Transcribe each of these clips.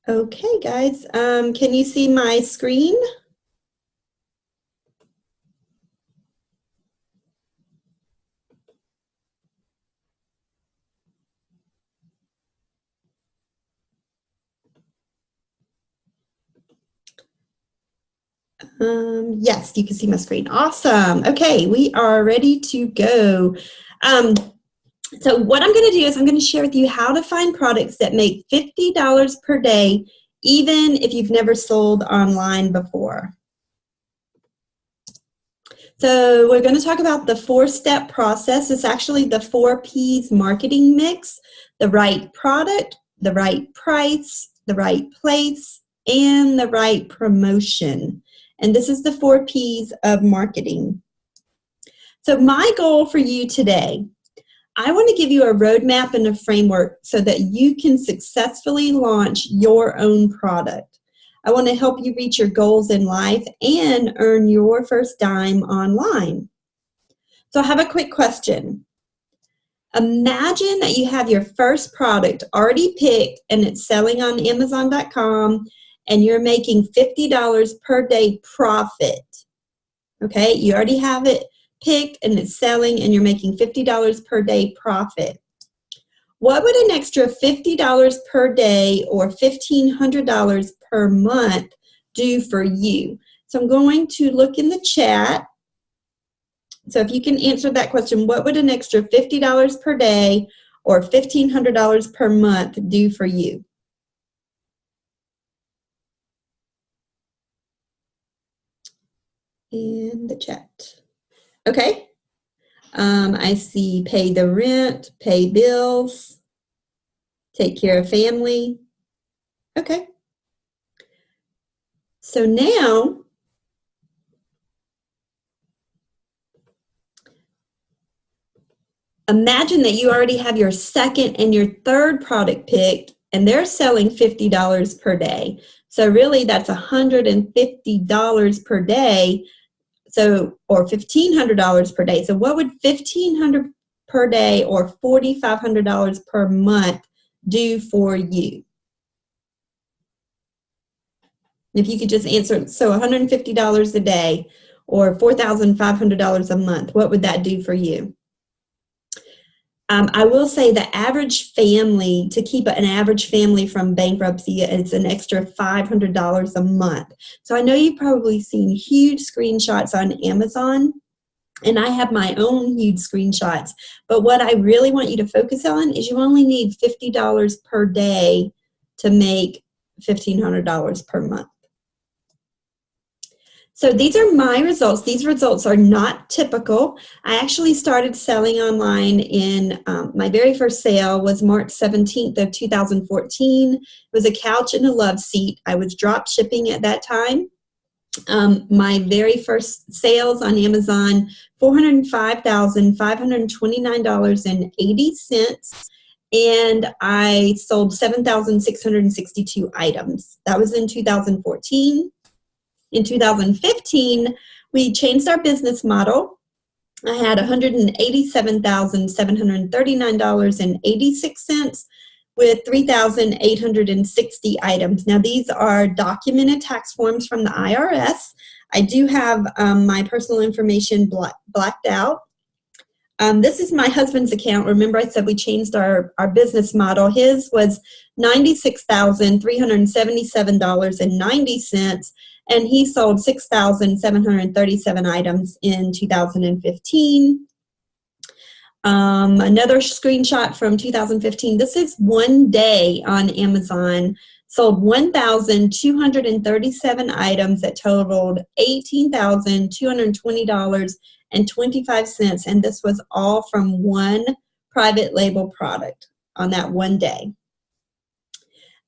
Okay, guys, can you see my screen? Yes, you can see my screen. Awesome. Okay, we are ready to go. So what I'm going to do is I'm going to share with you how to find products that make $50 per day, even if you've never sold online before. So we're going to talk about the 4-step process. It's actually the 4 P's marketing mix: the right product, the right price, the right place, and the right promotion. And this is the 4 P's of marketing. So my goal for you today, I want to give you a roadmap and a framework so that you can successfully launch your own product. I want to help you reach your goals in life and earn your first dime online. So I have a quick question. Imagine that you have your first product already picked and it's selling on Amazon.com and you're making $50 per day profit. Okay, you already have it picked and it's selling and you're making $50 per day profit. What would an extra $50 per day or $1,500 per month do for you? So I'm going to look in the chat. So if you can answer that question, what would an extra $50 per day or $1,500 per month do for you? In the chat. Okay. I see pay the rent, pay bills, take care of family. Okay. So now, imagine that you already have your second and your third product picked and they're selling $50 per day. So really that's $150 per day. So, or $1,500 per day. So what would $1,500 per day or $4,500 per month do for you? If you could just answer, so $150 a day or $4,500 a month, what would that do for you? I will say the average family, to keep an average family from bankruptcy, it's an extra $500 a month. So I know you've probably seen huge screenshots on Amazon, and I have my own huge screenshots. But what I really want you to focus on is you only need $50 per day to make $1,500 per month. So these are my results. These results are not typical. I actually started selling online in, my very first sale was March 17th of 2014. It was a couch and a love seat. I was drop shipping at that time. My very first sales on Amazon, $405,529.80. And I sold 7,662 items. That was in 2014. In 2015, we changed our business model. I had $187,739.86 with 3,860 items. Now these are documented tax forms from the IRS. I do have my personal information blacked out. This is my husband's account. Remember I said we changed our business model. His was $96,377.90. And he sold 6,737 items in 2015. Another screenshot from 2015. This is one day on Amazon. Sold 1,237 items that totaled $18,220.25. And this was all from one private label product on that one day.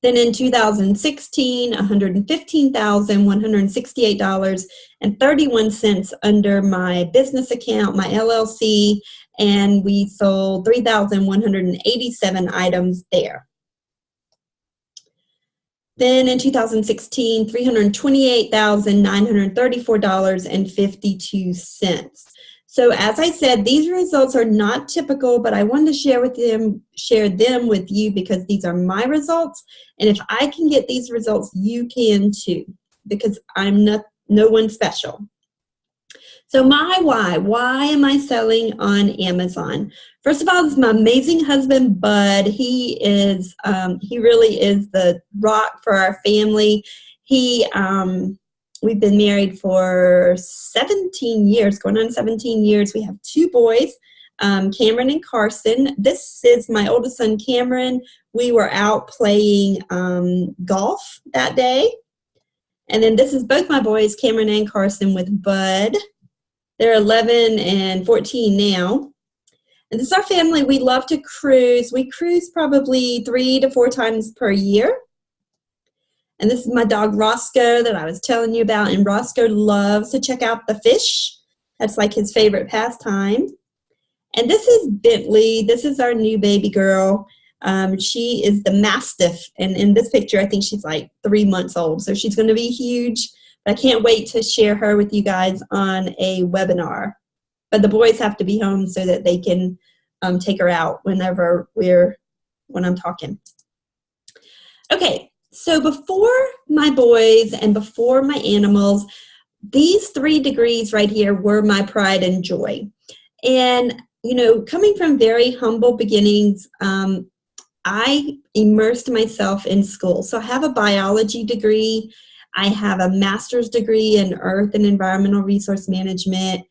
Then in 2016, $115,168.31 under my business account, my LLC, and we sold 3,187 items there. Then in 2016, $328,934.52. So as I said, these results are not typical, but I wanted to share them with you because these are my results. And if I can get these results, you can too, because I'm no one special. So my why am I selling on Amazon? First of all, it's my amazing husband, Bud. He really is the rock for our family. We've been married for 17 years, going on 17 years. We have 2 boys, Cameron and Carson. This is my oldest son, Cameron. We were out playing golf that day. And then this is both my boys, Cameron and Carson, with Bud. They're 11 and 14 now. And this is our family. We love to cruise. We cruise probably 3 to 4 times per year. And this is my dog Roscoe that I was telling you about. And Roscoe loves to check out the fish. That's like his favorite pastime. And this is Bentley. This is our new baby girl. She is the Mastiff. And in this picture, I think she's like 3 months old. So she's going to be huge. I can't wait to share her with you guys on a webinar. But the boys have to be home so that they can take her out when I'm talking. Okay. So before my boys and before my animals, these 3 degrees right here were my pride and joy. And, you know, coming from very humble beginnings, I immersed myself in school. So I have a biology degree. I have a master's degree in earth and environmental resource management.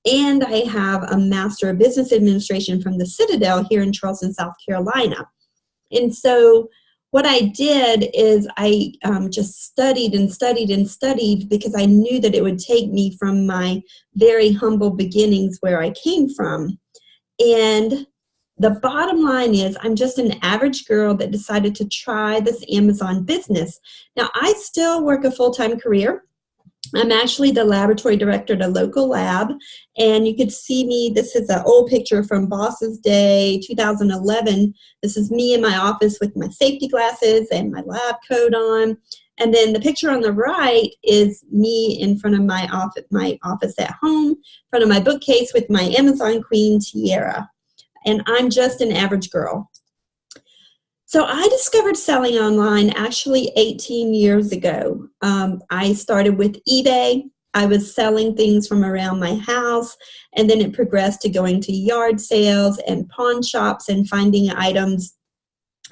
And I have a master of business administration from the Citadel here in Charleston, South Carolina. And so what I did is I just studied and studied and studied because I knew that it would take me from my very humble beginnings where I came from. And the bottom line is I'm just an average girl that decided to try this Amazon business. Now, I still work a full-time career. I'm actually the laboratory director at a local lab, and you could see me. This is an old picture from Boss's Day, 2011. This is me in my office with my safety glasses and my lab coat on. And then the picture on the right is me in front of my office at home, in front of my bookcase with my Amazon Queen tiara. And I'm just an average girl. So I discovered selling online actually 18 years ago. I started with eBay. I was selling things from around my house, and then it progressed to going to yard sales and pawn shops and finding items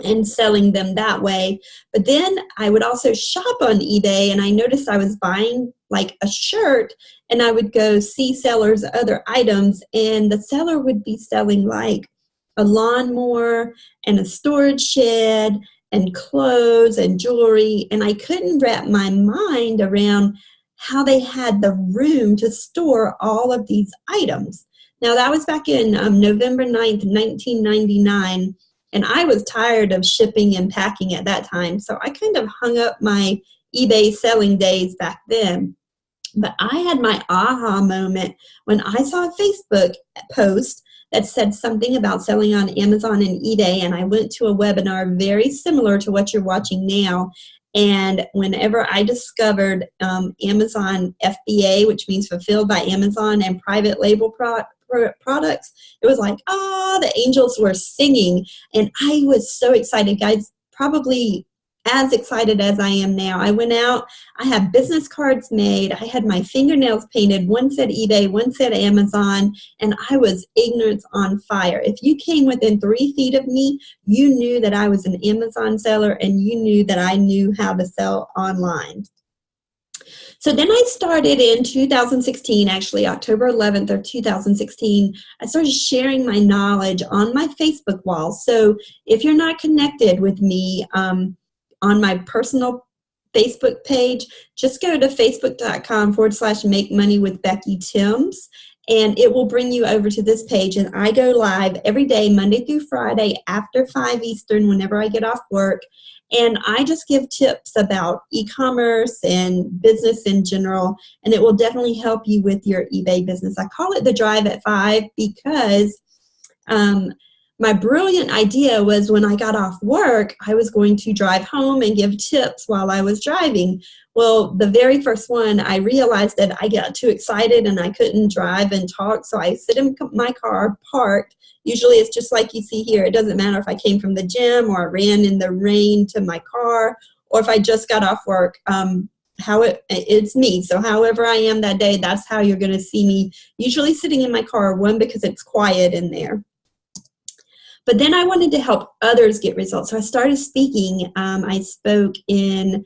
and selling them that way. But then I would also shop on eBay, and I noticed I was buying like a shirt, and I would go see sellers' other items, and the seller would be selling like a lawnmower and a storage shed and clothes and jewelry, and I couldn't wrap my mind around how they had the room to store all of these items. Now, that was back in November 9th, 1999, and I was tired of shipping and packing at that time, so I kind of hung up my eBay selling days back then. But I had my aha moment when I saw a Facebook post that said something about selling on Amazon and eBay, and I went to a webinar very similar to what you're watching now. And whenever I discovered Amazon FBA, which means fulfilled by Amazon, and private label products, it was like, the angels were singing. And I was so excited, guys, probably as excited as I am now. I went out, I had business cards made, I had my fingernails painted, one said eBay, one said Amazon, and I was ignorance on fire. If you came within 3 feet of me, you knew that I was an Amazon seller, and you knew that I knew how to sell online. So then I started in 2016, actually October 11th of 2016, I started sharing my knowledge on my Facebook wall. So if you're not connected with me, on my personal Facebook page, just go to facebook.com/make money with Becky Timms, and it will bring you over to this page. And I go live every day, Monday through Friday, after 5 Eastern, whenever I get off work. And I just give tips about e-commerce and business in general, and it will definitely help you with your eBay business. I call it the Drive at 5 because my brilliant idea was when I got off work, I was going to drive home and give tips while I was driving. Well, the very first one, I realized that I got too excited and I couldn't drive and talk, so I sit in my car parked. Usually it's just like you see here. It doesn't matter if I came from the gym or I ran in the rain to my car or if I just got off work. It's me. So however I am that day, that's how you're going to see me, usually sitting in my car, one, because it's quiet in there. But then I wanted to help others get results. So I started speaking. I spoke in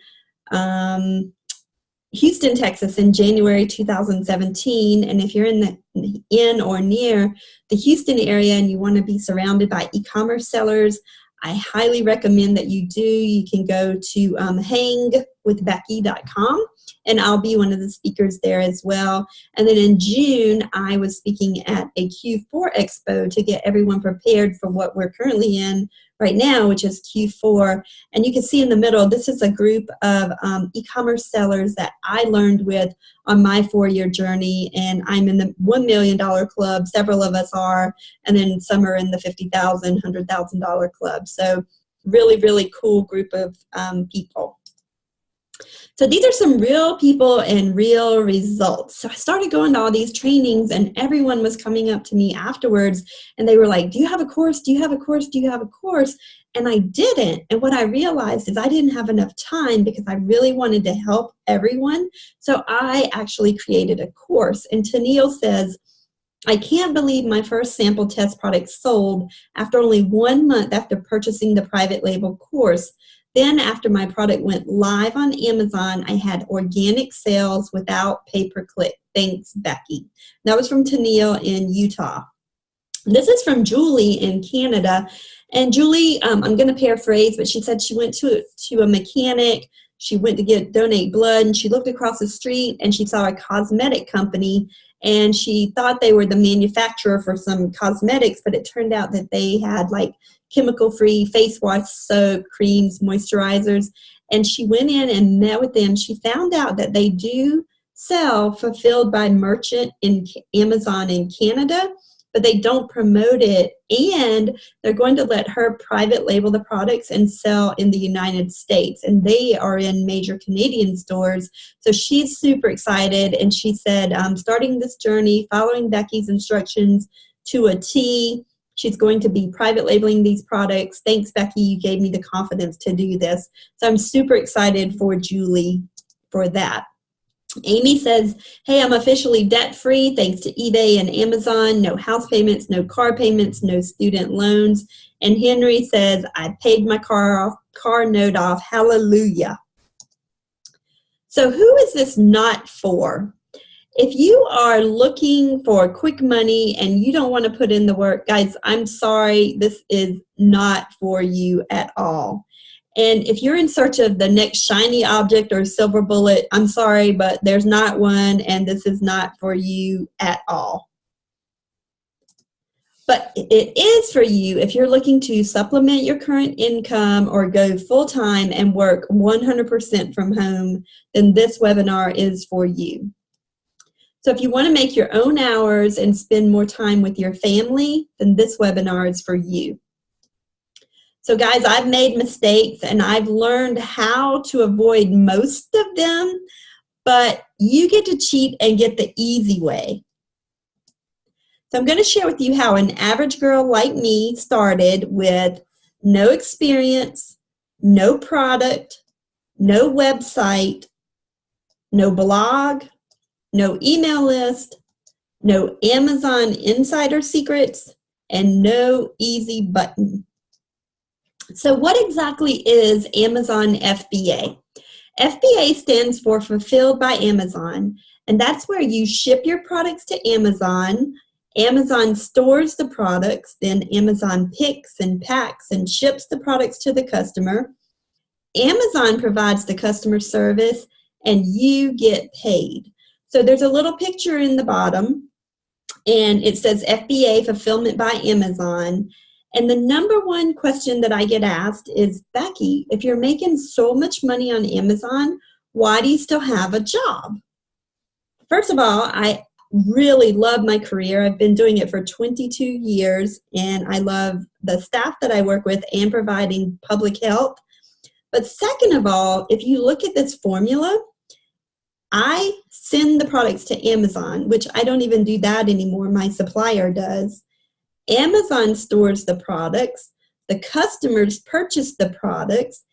Houston, Texas in January 2017. And if you're in or near the Houston area and you want to be surrounded by e-commerce sellers, I highly recommend that you do. You can go to hangwithbecky.com, and I'll be one of the speakers there as well. And then in June, I was speaking at a Q4 Expo to get everyone prepared for what we're currently in right now, which is Q4. And you can see in the middle, this is a group of e-commerce sellers that I learned with on my 4-year journey. And I'm in the $1 million club. Several of us are. And then some are in the $50,000, $100,000 club. So really, really cool group of people. So these are some real people and real results. So I started going to all these trainings and everyone was coming up to me afterwards and they were like, do you have a course? Do you have a course? Do you have a course? And I didn't. And what I realized is I didn't have enough time because I really wanted to help everyone. So I actually created a course. And Tennille says, I can't believe my first sample test product sold after only 1 month after purchasing the private label course. Then after my product went live on Amazon, I had organic sales without pay-per-click. Thanks, Becky. That was from Tennille in Utah. This is from Julie in Canada. And Julie, I'm going to paraphrase, but she said she went to a mechanic. She went to donate blood, and she looked across the street, and she saw a cosmetic company, and she thought they were the manufacturer for some cosmetics, but it turned out that they had like chemical-free face wash, soap, creams, moisturizers. And she went in and met with them. She found out that they do sell fulfilled by merchant in Amazon in Canada, but they don't promote it. And they're going to let her private label the products and sell in the United States. And they are in major Canadian stores. So she's super excited. And she said, I'm starting this journey, following Becky's instructions to a T. She's going to be private labeling these products. Thanks, Becky. You gave me the confidence to do this. So I'm super excited for Julie for that. Amy says, hey, I'm officially debt-free thanks to eBay and Amazon. No house payments, no car payments, no student loans. And Henry says, I paid my car note off. Hallelujah. So who is this not for? If you are looking for quick money and you don't want to put in the work, guys, I'm sorry, this is not for you at all. And if you're in search of the next shiny object or silver bullet, I'm sorry, but there's not one, and this is not for you at all. But it is for you if you're looking to supplement your current income or go full-time and work 100% from home, then this webinar is for you. So if you want to make your own hours and spend more time with your family, then this webinar is for you. So guys, I've made mistakes and I've learned how to avoid most of them, but you get to cheat and get the easy way. So I'm going to share with you how an average girl like me started with no experience, no product, no website, no blog, no email list, no Amazon insider secrets, and no easy button. So what exactly is Amazon FBA? FBA stands for Fulfilled by Amazon, and that's where you ship your products to Amazon. Amazon stores the products, then Amazon picks and packs and ships the products to the customer. Amazon provides the customer service, and you get paid. So there's a little picture in the bottom, and it says FBA, Fulfillment by Amazon. And the number one question that I get asked is, Becky, if you're making so much money on Amazon, why do you still have a job? First of all, I really love my career. I've been doing it for 22 years, and I love the staff that I work with and providing public health. But second of all, if you look at this formula, I send the products to Amazon, which I don't even do that anymore. My supplier does. Amazon stores the products. The customers purchase the products.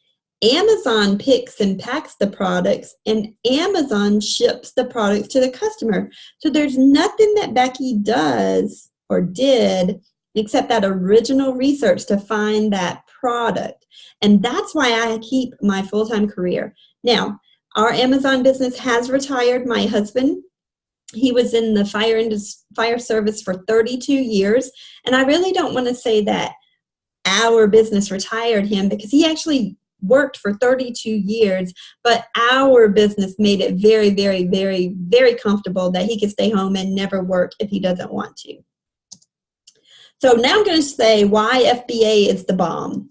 Amazon picks and packs the products, and Amazon ships the products to the customer. So there's nothing that Becky does or did except that original research to find that product. And that's why I keep my full-time career. Now, our Amazon business has retired my husband. He was in the fire service for 32 years. And I really don't want to say that our business retired him, because he actually worked for 32 years, but our business made it very, very, very, very comfortable that he could stay home and never work if he doesn't want to. So now I'm going to say why FBA is the bomb.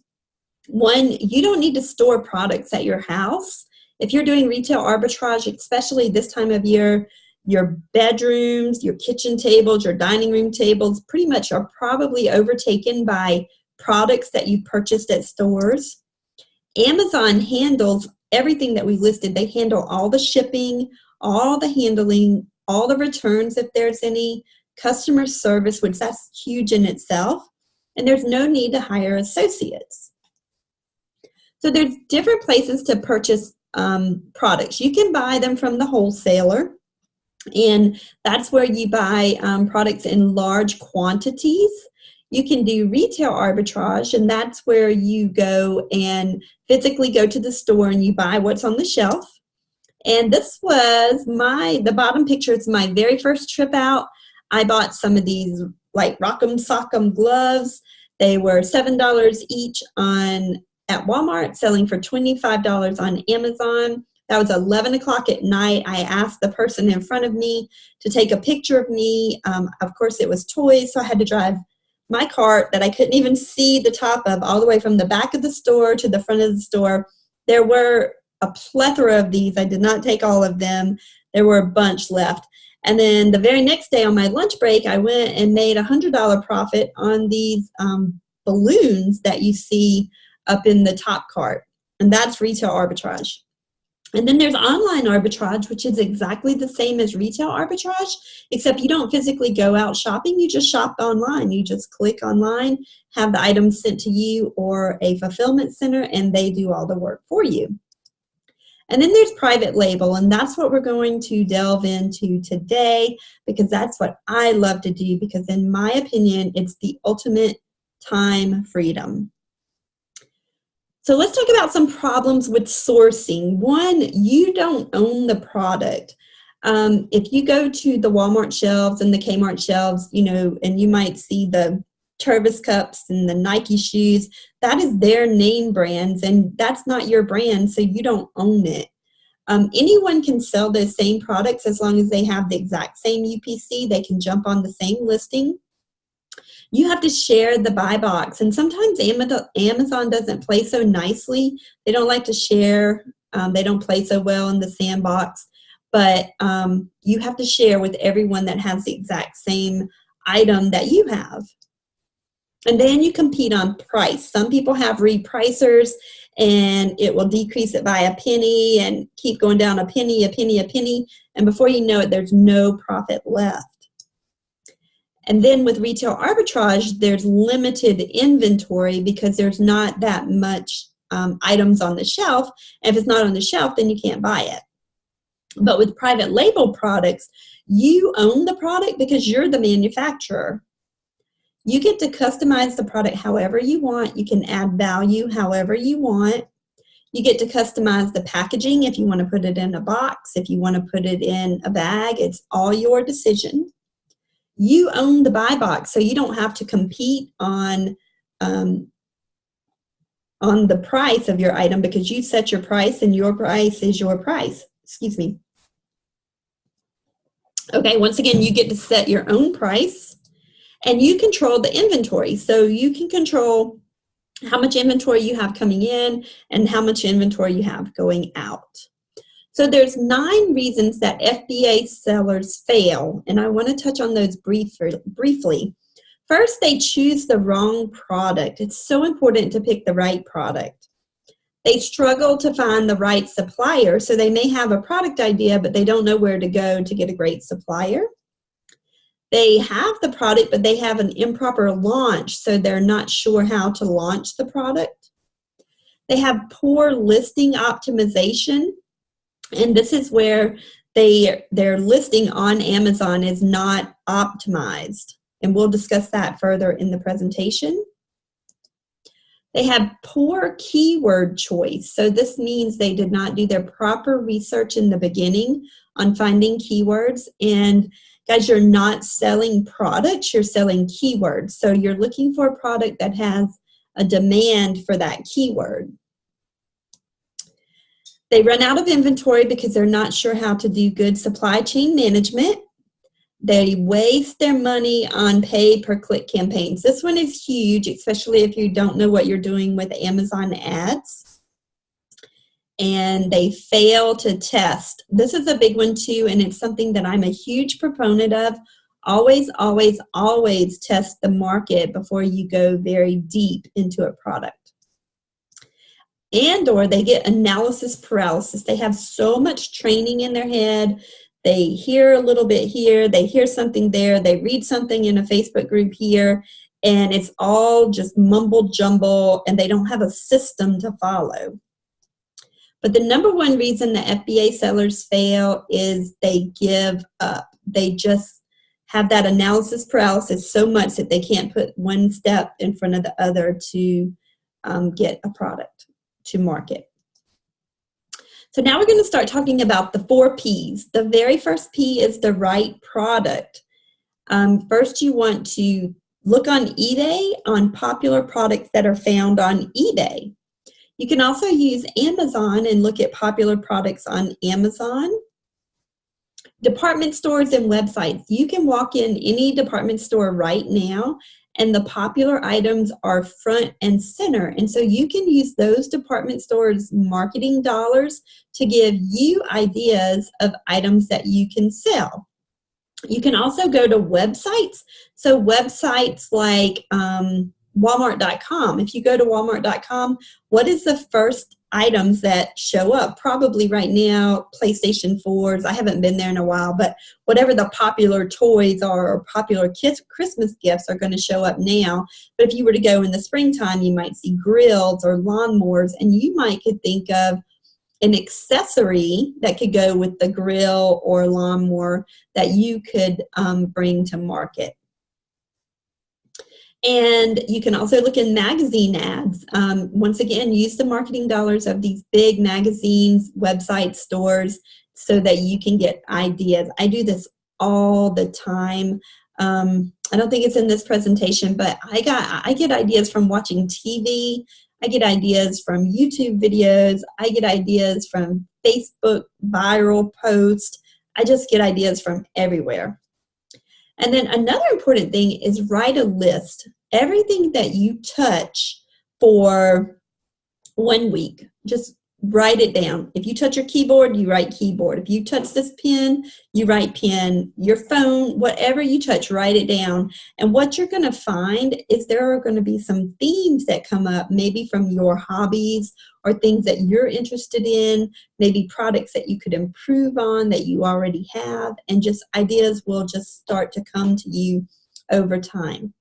One, you don't need to store products at your house. If you're doing retail arbitrage, especially this time of year, your bedrooms, your kitchen tables, your dining room tables pretty much are probably overtaken by products that you purchased at stores. Amazon handles everything that we listed. They handle all the shipping, all the handling, all the returns if there's any, customer service, which that's huge in itself, and there's no need to hire associates. So there's different places to purchase products. You can buy them from the wholesaler, and that's where you buy products in large quantities. You can do retail arbitrage, and that's where you go and physically go to the store and you buy what's on the shelf. And this was the bottom picture is my very first trip out. I bought some of these like Rock'em Sock'em gloves. They were $7 each at Walmart, selling for $25 on Amazon. That was 11 o'clock at night. I asked the person in front of me to take a picture of me. Of course, it was toys, so I had to drive my cart that I couldn't even see the top of all the way from the back of the store to the front of the store. There were a plethora of these. I did not take all of them. There were a bunch left. And then the very next day on my lunch break, I went and made a $100 profit on these balloons that you see up in the top cart. And that's retail arbitrage. And then there's online arbitrage, which is exactly the same as retail arbitrage, except you don't physically go out shopping. You just shop online. You just click online, have the items sent to you or a fulfillment center, and they do all the work for you. And then there's private label, and that's what we're going to delve into today, because that's what I love to do, because in my opinion, it's the ultimate time freedom. So let's talk about some problems with sourcing. One, you don't own the product. If you go to the Walmart shelves and the Kmart shelves, and you might see the Tervis cups and the Nike shoes, that is their name brands, and that's not your brand, so you don't own it. Anyone can sell those same products as long as they have the exact same UPC. They can jump on the same listing. You have to share the buy box, and sometimes Amazon doesn't play so nicely. They don't like to share. They don't play so well in the sandbox, but you have to share with everyone that has the exact same item that you have. And then you compete on price. Some people have repricers, and it will decrease it by a penny and keep going down a penny, a penny, a penny, and before you know it, there's no profit left. And then with retail arbitrage, there's limited inventory because there's not that much items on the shelf. And if it's not on the shelf, then you can't buy it. But with private label products, you own the product because you're the manufacturer. You get to customize the product however you want. You can add value however you want. You get to customize the packaging if you want to put it in a box, if you want to put it in a bag. It's all your decision. You own the buy box, so you don't have to compete on the price of your item because you set your price and your price is your price. Excuse me. Okay, once again, you get to set your own price and you control the inventory. So you can control how much inventory you have coming in and how much inventory you have going out. So there's 9 reasons that FBA sellers fail, and I want to touch on those briefly. First, they choose the wrong product. It's so important to pick the right product. They struggle to find the right supplier, so they may have a product idea, but they don't know where to go to get a great supplier. They have the product, but they have an improper launch, so they're not sure how to launch the product. They have poor listing optimization, and this is where their listing on Amazon is not optimized, and we'll discuss that further in the presentation. They have poor keyword choice, so this means they did not do their proper research in the beginning on finding keywords. And guys, you're not selling products, you're selling keywords. So you're looking for a product that has a demand for that keyword. They run out of inventory because they're not sure how to do good supply chain management. They waste their money on pay-per-click campaigns. This one is huge, especially if you don't know what you're doing with Amazon ads. And they fail to test. This is a big one too, and it's something that I'm a huge proponent of. Always, always, always test the market before you go very deep into a product. And or they get analysis paralysis. They have so much training in their head. They hear a little bit here, they hear something there, they read something in a Facebook group here, and it's all just mumble jumble, and they don't have a system to follow. But the number one reason the FBA sellers fail is they give up. They just have that analysis paralysis so much that they can't put one step in front of the other to get a product to market. So now we're going to start talking about the 4 Ps. The very first P is the right product. First, you want to look on eBay on popular products that are found on eBay. You can also use Amazon and look at popular products on Amazon. Department stores and websites. You can walk in any department store right now, and the popular items are front and center. And so you can use those department stores' marketing dollars to give you ideas of items that you can sell. You can also go to websites. So websites like Walmart.com. If you go to Walmart.com, what is the first items that show up? Probably right now, PlayStation 4s. I haven't been there in a while, but whatever the popular toys are or popular Christmas gifts are going to show up now. But if you were to go in the springtime, you might see grills or lawnmowers, and you might could think of an accessory that could go with the grill or lawnmower that you could bring to market. And you can also look in magazine ads. Once again, use the marketing dollars of these big magazines, websites, stores, so that you can get ideas. I do this all the time. I don't think it's in this presentation, but I get ideas from watching TV. I get ideas from YouTube videos. I get ideas from Facebook viral posts. I just get ideas from everywhere. And then another important thing is write a list. Everything that you touch for 1 week, just write it down. If you touch your keyboard, you write keyboard. If you touch this pen, you write pen. Your phone, whatever you touch, write it down. And what you're going to find is there are going to be some themes that come up, maybe from your hobbies or things that you're interested in, maybe products that you could improve on that you already have, and just ideas will just start to come to you over time.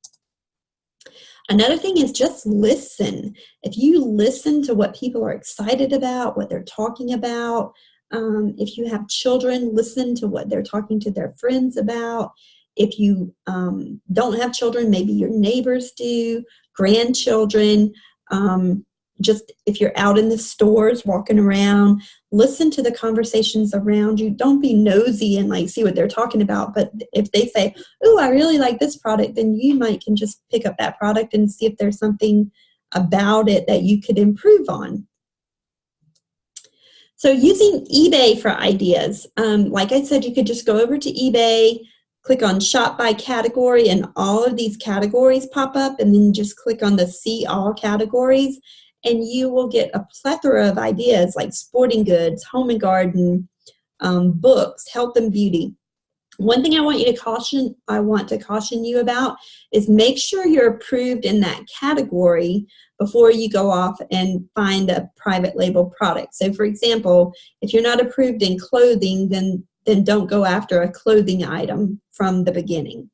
Another thing is just listen. If you listen to what people are excited about, what they're talking about, if you have children, listen to what they're talking to their friends about. If you don't have children, maybe your neighbors do, grandchildren, just if you're out in the stores walking around, listen to the conversations around you. Don't be nosy and like see what they're talking about. But if they say, "Oh, I really like this product," then you can just pick up that product and see if there's something about it that you could improve on. So using eBay for ideas, like I said, you could just go over to eBay, click on shop by category, and all of these categories pop up, and then just click on the see all categories, and you will get a plethora of ideas like sporting goods, home and garden, books, health and beauty. One thing I want to caution you about is make sure you're approved in that category before you go off and find a private label product. So for example, if you're not approved in clothing, then don't go after a clothing item from the beginning.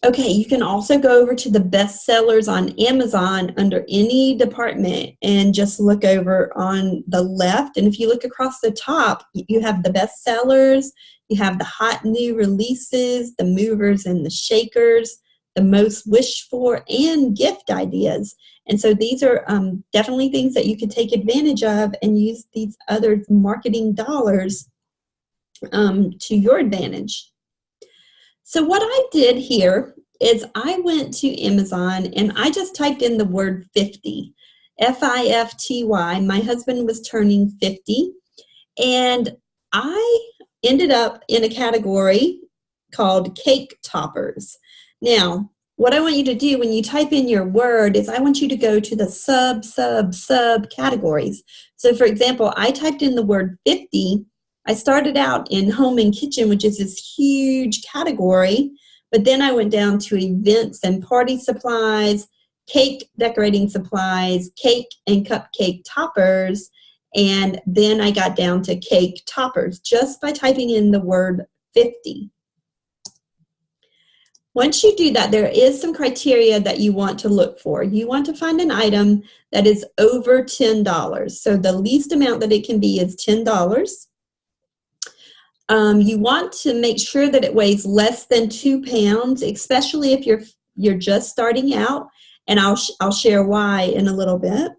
Okay, you can also go over to the best sellers on Amazon under any department and just look over on the left. And if you look across the top, you have the best sellers, you have the hot new releases, the movers and the shakers, the most wished for, and gift ideas. And so these are definitely things that you can take advantage of and use these other marketing dollars to your advantage. So what I did here is I went to Amazon and I just typed in the word 50, F-I-F-T-Y. My husband was turning 50, and I ended up in a category called cake toppers. Now, what I want you to do when you type in your word is I want you to go to the sub categories. So for example, I typed in the word 50. I started out in home and kitchen, which is this huge category, but then I went down to events and party supplies, cake decorating supplies, cake and cupcake toppers, and then I got down to cake toppers just by typing in the word 50. Once you do that, there is some criteria that you want to look for. You want to find an item that is over $10. So the least amount that it can be is $10. You want to make sure that it weighs less than 2 pounds, especially if you're just starting out, and I'll share why in a little bit.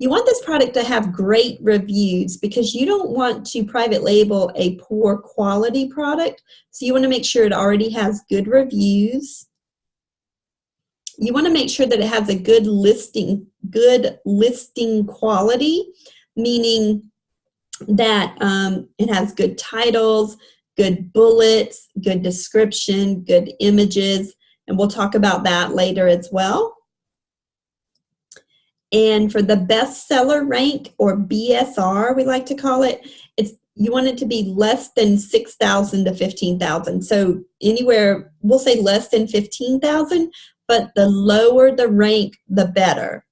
You want this product to have great reviews because you don't want to private label a poor quality product, so you want to make sure it already has good reviews. You want to make sure that it has a good listing quality, meaning that it has good titles, good bullets, good description, good images, and we'll talk about that later as well. And for the bestseller rank, or BSR, we like to call it, you want it to be less than 6,000 to 15,000. So anywhere, we'll say less than 15,000, but the lower the rank, the better.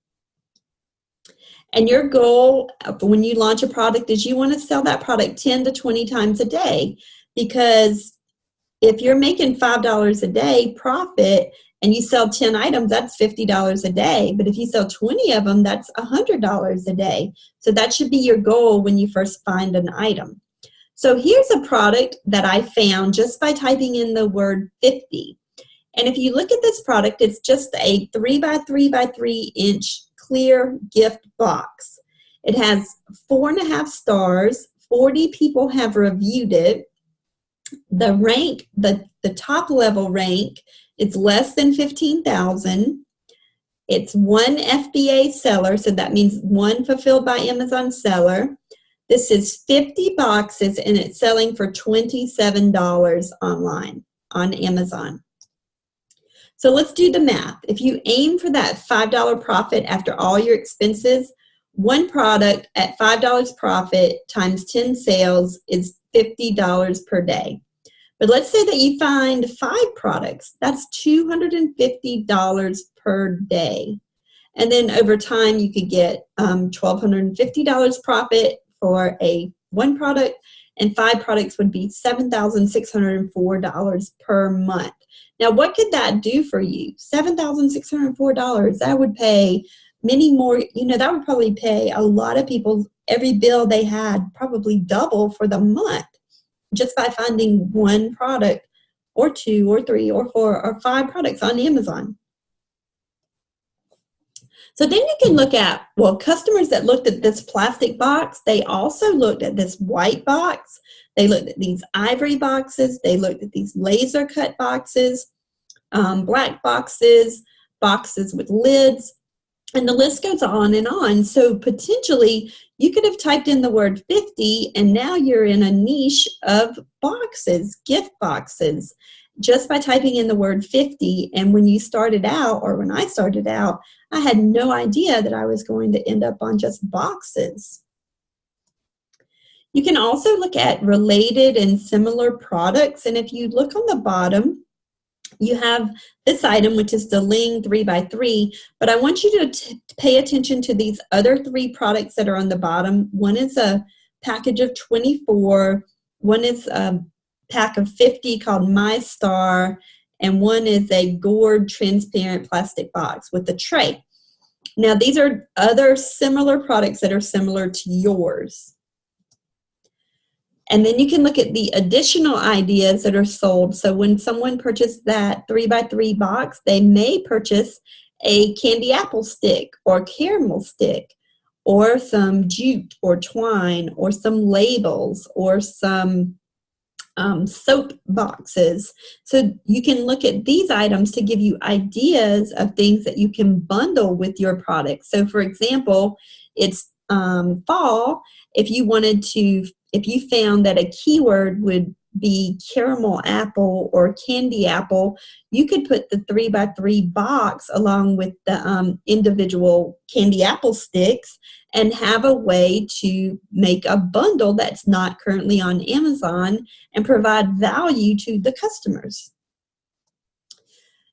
And your goal when you launch a product is you want to sell that product 10 to 20 times a day, because if you're making $5 a day profit and you sell 10 items, that's $50 a day. But if you sell 20 of them, that's $100 a day. So that should be your goal when you first find an item. So here's a product that I found just by typing in the word 50. And if you look at this product, it's just a 3 by 3 by 3 inch clear gift box. It has 4.5 stars. 40 people have reviewed it. The rank, the top level rank, it's less than 15,000. It's one FBA seller, so that means one fulfilled by Amazon seller. This is 50 boxes, and it's selling for $27 online on Amazon. So let's do the math. If you aim for that $5 profit after all your expenses, one product at $5 profit times 10 sales is $50 per day. But let's say that you find 5 products. That's $250 per day. And then over time, you could get $1,250 profit for one product, and 5 products would be $7,604 per month. Now, what could that do for you? $7,604, that would pay many more, that would probably pay a lot of people, every bill they had, probably double for the month, just by finding one product, or 2, or 3, or 4, or 5 products on Amazon. So then you can look at, well, customers that looked at this plastic box, they also looked at this white box. They looked at these ivory boxes. They looked at these laser cut boxes, black boxes, boxes with lids, and the list goes on and on. So potentially you could have typed in the word 50, and now you're in a niche of boxes, gift boxes, just by typing in the word 50. And when you started out, or when I started out, I had no idea that I was going to end up on just boxes. You can also look at related and similar products, and if you look on the bottom, you have this item, which is the Ling 3x3, but I want you to pay attention to these other 3 products that are on the bottom. One is a package of 24, one is a pack of 50 called My Star, and one is a gourd transparent plastic box with a tray. Now, these are other similar products that are similar to yours. And then you can look at the additional ideas that are sold. So when someone purchased that 3x3 box, they may purchase a candy apple stick or caramel stick or some jute or twine or some labels or some soap boxes. So you can look at these items to give you ideas of things that you can bundle with your product. So for example, it's fall. If you found that a keyword would be caramel apple or candy apple, you could put the 3x3 box along with the individual candy apple sticks and have a way to make a bundle that's not currently on Amazon and provide value to the customers.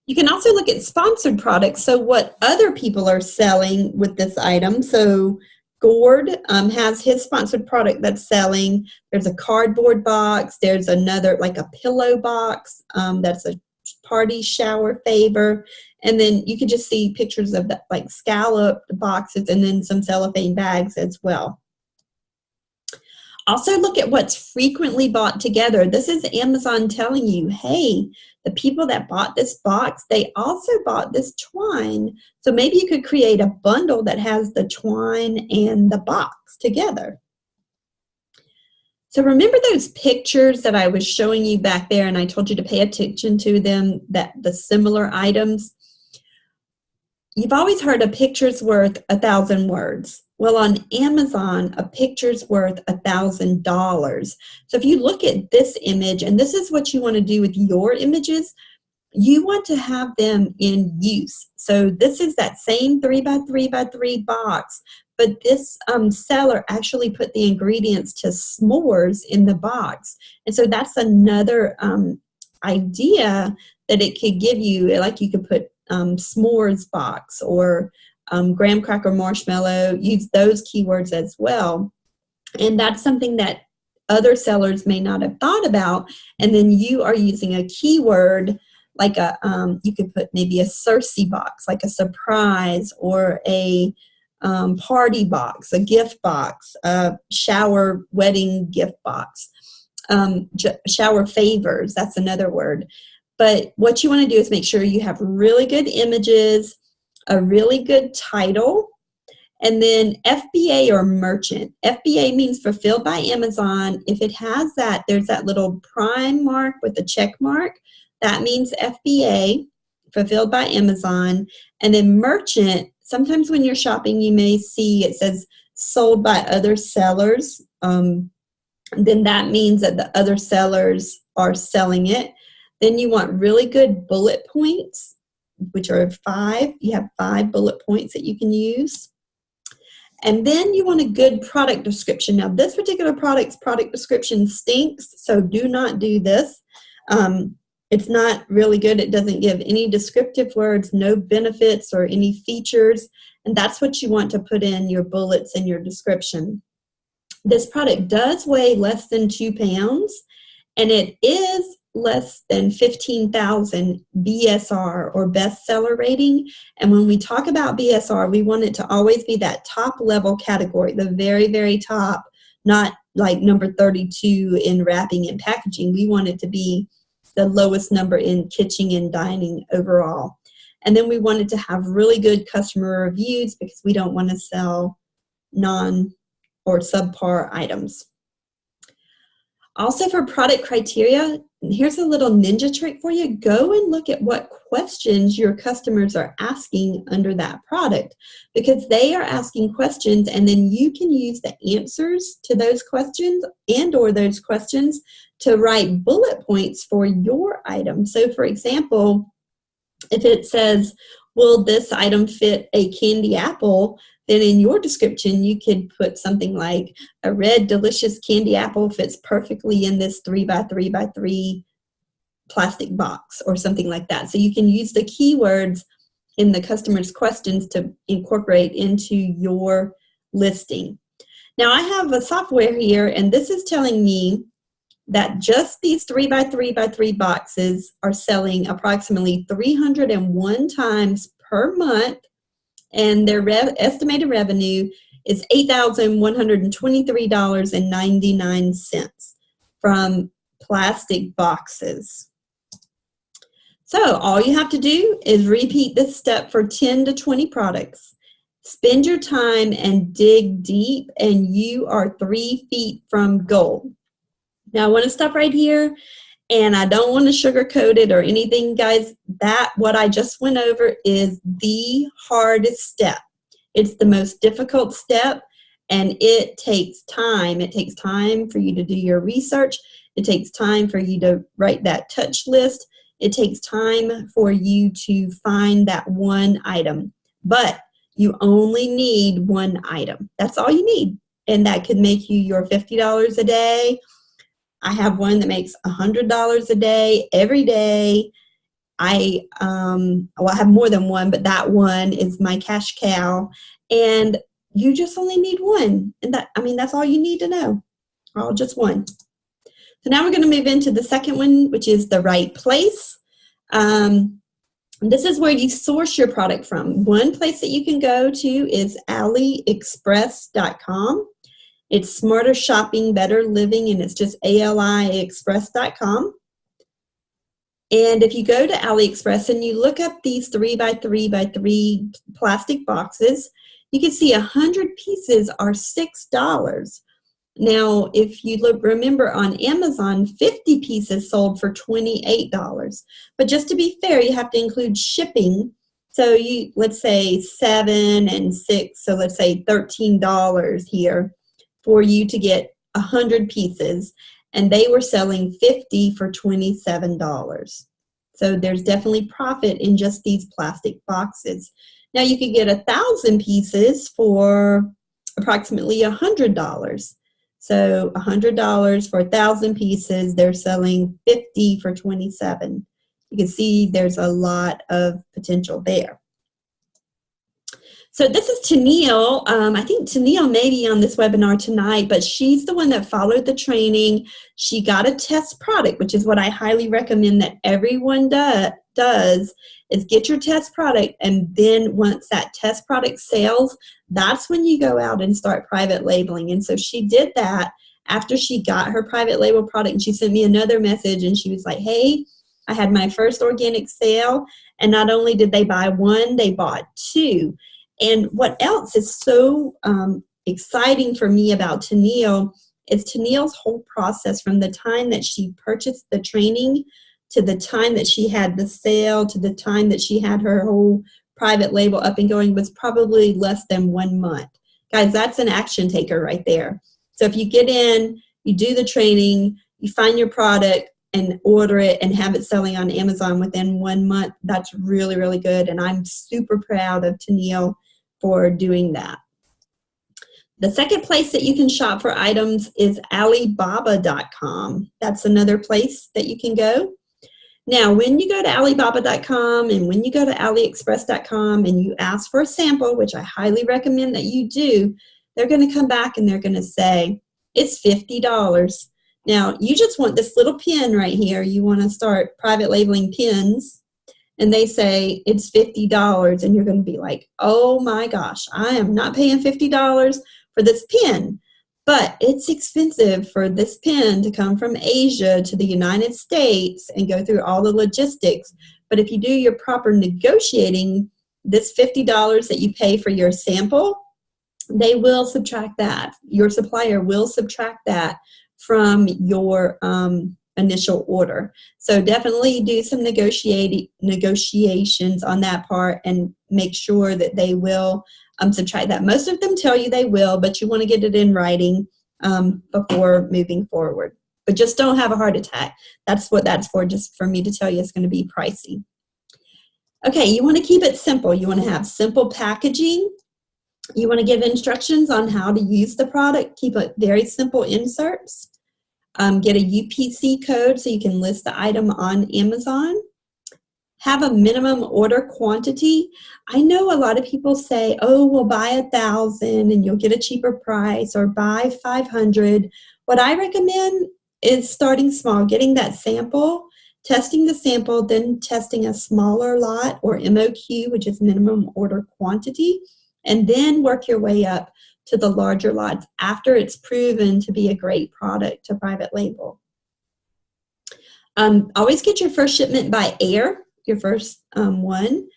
You can also look at sponsored products, so what other people are selling with this item. So Gourd has his sponsored product that's selling. There's a cardboard box. There's another, like a pillow box. That's a party shower favor. And then you can just see pictures of that, like scalloped boxes and then some cellophane bags as well. Also look at what's frequently bought together. This is Amazon telling you, hey, the people that bought this box, they also bought this twine. So maybe you could create a bundle that has the twine and the box together. So remember those pictures that I was showing you back there and I told you to pay attention to them, that the similar items? You've always heard a picture's worth 1,000 words. Well, on Amazon, a picture's worth $1,000. So if you look at this image, and this is what you want to do with your images, you want to have them in use. So this is that same 3x3x3 box, but this seller actually put the ingredients to s'mores in the box. And so that's another idea that it could give you, like you could put s'mores box or graham cracker marshmallow, use those keywords as well. And that's something that other sellers may not have thought about. And then you are using a keyword like you could put maybe a Cersei box, like a surprise, or a party box, a gift box, a shower wedding gift box, shower favors, that's another word. But what you want to do is make sure you have really good images, a really good title, and then FBA or merchant. FBA means fulfilled by Amazon. If it has that, there's that little prime mark with the check mark. That means FBA, fulfilled by Amazon. And then merchant, sometimes when you're shopping, you may see it says sold by other sellers. Then that means that the other sellers are selling it. Then you want really good bullet points, which are 5. You have 5 bullet points that you can use. And then you want a good product description. Now, this particular product's product description stinks, so do not do this. It's not really good. It doesn't give any descriptive words, no benefits or any features, and that's what you want to put in your bullets and your description. This product does weigh less than 2 pounds, and it is less than 15,000 BSR or bestseller rating. And when we talk about BSR, we want it to always be that top level category, the very, very top, not like number 32 in wrapping and packaging. We want it to be the lowest number in kitchen and dining overall. And then we want it to have really good customer reviews because we don't want to sell non or subpar items. Also for product criteria, here's a little ninja trick for you. Go and look at what questions your customers are asking under that product, because they are asking questions and then you can use the answers to those questions and or those questions to write bullet points for your item. So for example, if it says, will this item fit a candy apple? then in your description, you could put something like a red delicious candy apple fits perfectly in this 3x3x3 plastic box or something like that. So you can use the keywords in the customer's questions to incorporate into your listing. Now I have a software here, and this is telling me that just these 3x3x3 boxes are selling approximately 301 times per month, and their estimated revenue is $8,123.99 from plastic boxes. So all you have to do is repeat this step for 10 to 20 products. Spend your time and dig deep, and you are 3 feet from gold. Now, I want to stop right here, and I don't want to sugarcoat it or anything, guys. That what I just went over is the hardest step. It's the most difficult step, and it takes time. It takes time for you to do your research. It takes time for you to write that touch list. It takes time for you to find that one item. But you only need one item. That's all you need, and that could make you your $50 a day. I have one that makes $100 a day, every day. I have more than one, but that one is my cash cow. And you just only need one. And that's all you need to know. All just one. So now we're going to move into the second one, which is the right place. This is where you source your product from. One place that you can go to is AliExpress.com. It's Smarter Shopping, Better Living, and it's just AliExpress.com. And if you go to AliExpress and you look up these 3x3x3 plastic boxes, you can see 100 pieces are $6. Now, if you remember on Amazon, 50 pieces sold for $28. But just to be fair, you have to include shipping. So let's say 7 and 6, so let's say $13 here for you to get 100 pieces, and they were selling 50 for $27. So there's definitely profit in just these plastic boxes. Now you could get 1,000 pieces for approximately $100. So $100 for 1,000 pieces, they're selling 50 for $27. You can see there's a lot of potential there. So this is Tennille. I think Tennille may be on this webinar tonight, but she's the one that followed the training. She got a test product, which is what I highly recommend that everyone does, is get your test product, and then once that test product sells, that's when you go out and start private labeling. And so she did that after she got her private label product, and she sent me another message, and she was like, hey, I had my first organic sale, and not only did they buy one, they bought two. And what else is so exciting for me about Tennille is Tennille's whole process from the time that she purchased the training to the time that she had the sale to the time that she had her whole private label up and going was probably less than 1 month. Guys, that's an action taker right there. So if you get in, you do the training, you find your product and order it and have it selling on Amazon within 1 month, that's really, really good. And I'm super proud of Tennille for doing that. The second place that you can shop for items is Alibaba.com. That's another place that you can go. Now, when you go to Alibaba.com and when you go to AliExpress.com and you ask for a sample, which I highly recommend that you do, they're going to come back and they're going to say, it's $50. Now, you just want this little pin right here. You want to start private labeling pins. And they say it's $50, and you're going to be like, oh my gosh, I am not paying $50 for this pin. But it's expensive for this pin to come from Asia to the United States and go through all the logistics. But if you do your proper negotiating, this $50 that you pay for your sample, they will subtract that. Your supplier will subtract that from your initial order. So definitely do some negotiations on that part and make sure that they will subtract that. Most of them tell you they will, but you want to get it in writing before moving forward. But just don't have a heart attack. That's what that's for, just for me to tell you it's going to be pricey. Okay, you want to keep it simple. You want to have simple packaging. You want to give instructions on how to use the product. Keep it very simple inserts. Get a UPC code so you can list the item on Amazon. Have a minimum order quantity. I know a lot of people say, oh, well, buy 1,000 and you'll get a cheaper price, or buy 500. What I recommend is starting small, getting that sample, testing the sample, then testing a smaller lot, or MOQ, which is minimum order quantity, and then work your way up to the larger lots after it's proven to be a great product to private label. Always get your first shipment by air, your first one.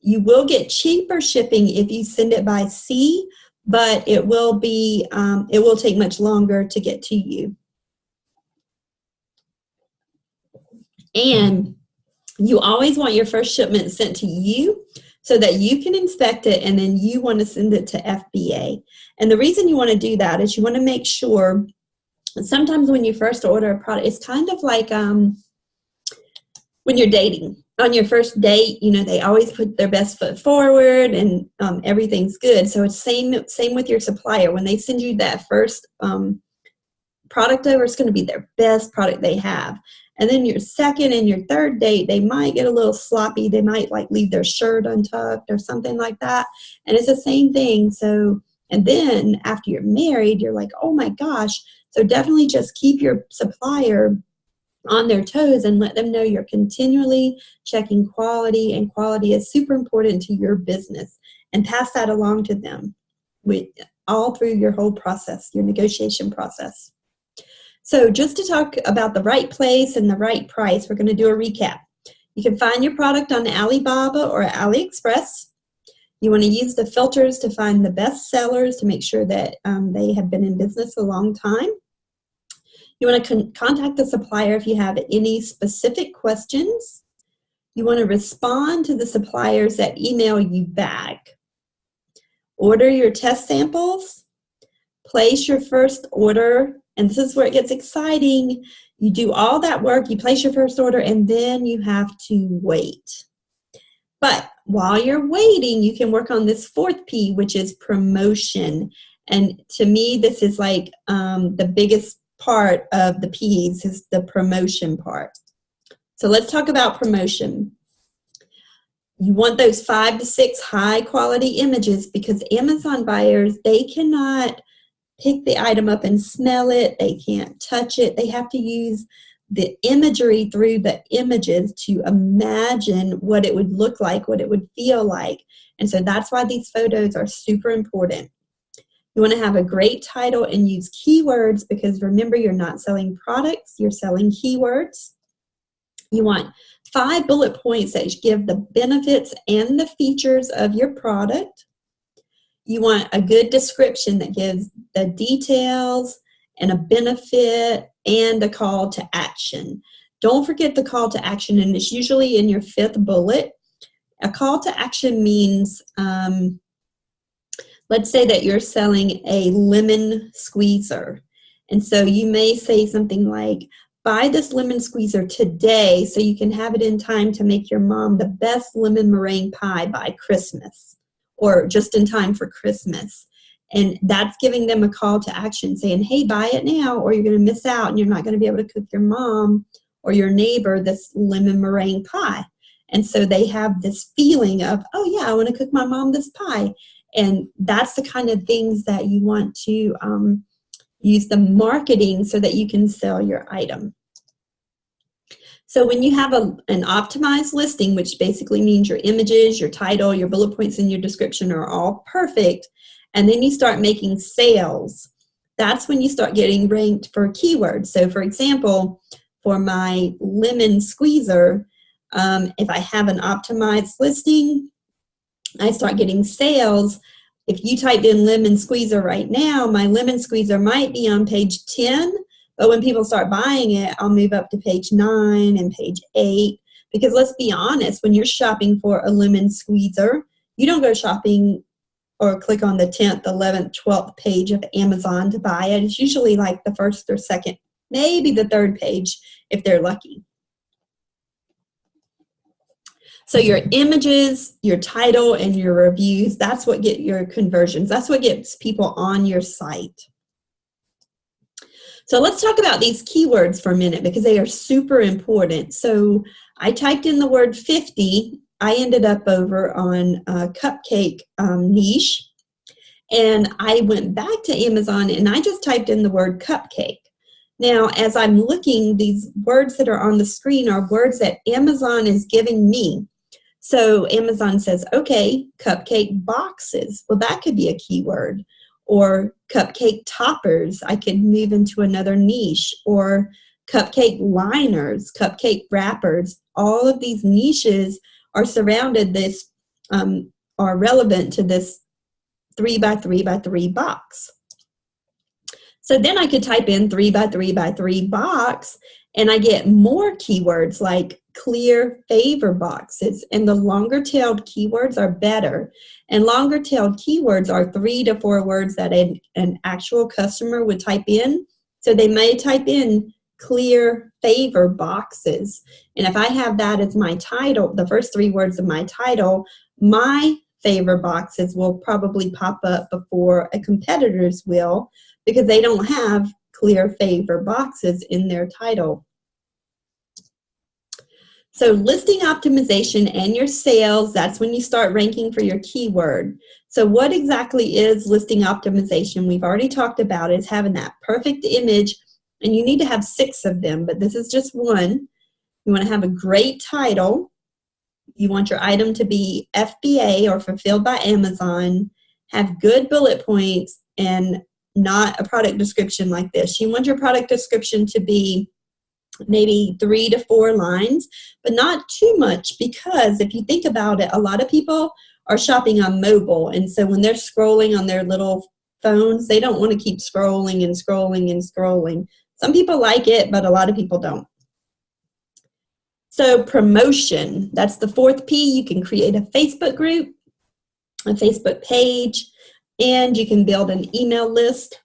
You will get cheaper shipping if you send it by sea, but it will take much longer to get to you. And you always want your first shipment sent to you so that you can inspect it, and then you want to send it to FBA. And the reason you want to do that is you want to make sure, sometimes when you first order a product, it's kind of like when you're dating. On your first date, you know, they always put their best foot forward, and everything's good. So it's same with your supplier. When they send you that first product over, it's going to be their best product they have. And then your second and your third date, they might get a little sloppy. They might like leave their shirt untucked or something like that. And it's the same thing. So, and then after you're married, you're like, oh my gosh. So definitely just keep your supplier on their toes and let them know you're continually checking quality, and quality is super important to your business, and pass that along to them with all through your whole process, your negotiation process. So just to talk about the right place and the right price, we're going to do a recap. You can find your product on Alibaba or AliExpress. You want to use the filters to find the best sellers to make sure that they have been in business a long time. You want to contact the supplier if you have any specific questions. You want to respond to the suppliers that email you back. Order your test samples. Place your first order. And this is where it gets exciting. You do all that work, you place your first order, and then you have to wait. But while you're waiting, you can work on this fourth P, which is promotion. And to me, this is like the biggest part of the P's is the promotion part. So let's talk about promotion. You want those 5 to 6 high quality images, because Amazon buyers, they cannot pick the item up and smell it. They can't touch it. They have to use the imagery through the images to imagine what it would look like, what it would feel like. And so that's why these photos are super important. You want to have a great title and use keywords, because remember, you're not selling products, you're selling keywords. You want 5 bullet points that give the benefits and the features of your product. You want a good description that gives the details and a benefit and a call to action. Don't forget the call to action, and it's usually in your 5th bullet. A call to action means, let's say that you're selling a lemon squeezer. And so you may say something like, buy this lemon squeezer today so you can have it in time to make your mom the best lemon meringue pie by Christmas, or just in time for Christmas. And that's giving them a call to action, saying, hey, buy it now or you're going to miss out and you're not going to be able to cook your mom or your neighbor this lemon meringue pie. And so they have this feeling of, oh yeah, I want to cook my mom this pie. And that's the kind of things that you want to use the marketing so that you can sell your item. So when you have an optimized listing, which basically means your images, your title, your bullet points, and your description are all perfect, and then you start making sales, that's when you start getting ranked for keywords. So for example, for my lemon squeezer, if I have an optimized listing, I start getting sales. If you typed in lemon squeezer right now, my lemon squeezer might be on page 10, but when people start buying it, I'll move up to page 9 and page 8. Because let's be honest, when you're shopping for a lemon squeezer, you don't go shopping or click on the 10th, 11th, 12th page of Amazon to buy it. It's usually like the first or second, maybe the third page if they're lucky. So your images, your title, and your reviews, that's what get your conversions. That's what gets people on your site. So let's talk about these keywords for a minute because they are super important. So I typed in the word 50. I ended up over on a cupcake niche. And I went back to Amazon and I just typed in the word cupcake. Now, as I'm looking, these words that are on the screen are words that Amazon is giving me. So Amazon says, okay, cupcake boxes. Well, that could be a keyword. Or cupcake toppers. I could move into another niche. Or cupcake liners, cupcake wrappers. All of these niches are surrounded this, are relevant to this 3 by 3 by 3 box. So then I could type in 3 by 3 by 3 box and I get more keywords like clear favor boxes, and the longer tailed keywords are better. And longer tailed keywords are 3 to 4 words that an actual customer would type in. So they may type in clear favor boxes. And if I have that as my title, the first 3 words of my title, my favor boxes will probably pop up before a competitor's will because they don't have clear favor boxes in their title. So listing optimization and your sales, that's when you start ranking for your keyword. So what exactly is listing optimization? We've already talked about it. It's having that perfect image, and you need to have 6 of them, but this is just one. You want to have a great title. You want your item to be FBA or fulfilled by Amazon, have good bullet points, and not a product description like this. You want your product description to be maybe 3 to 4 lines, but not too much, because if you think about it, a lot of people are shopping on mobile, and so when they're scrolling on their little phones, they don't want to keep scrolling and scrolling and scrolling. Some people like it, but a lot of people don't. So promotion, that's the 4th P. You can create a Facebook group, a Facebook page, and you can build an email list.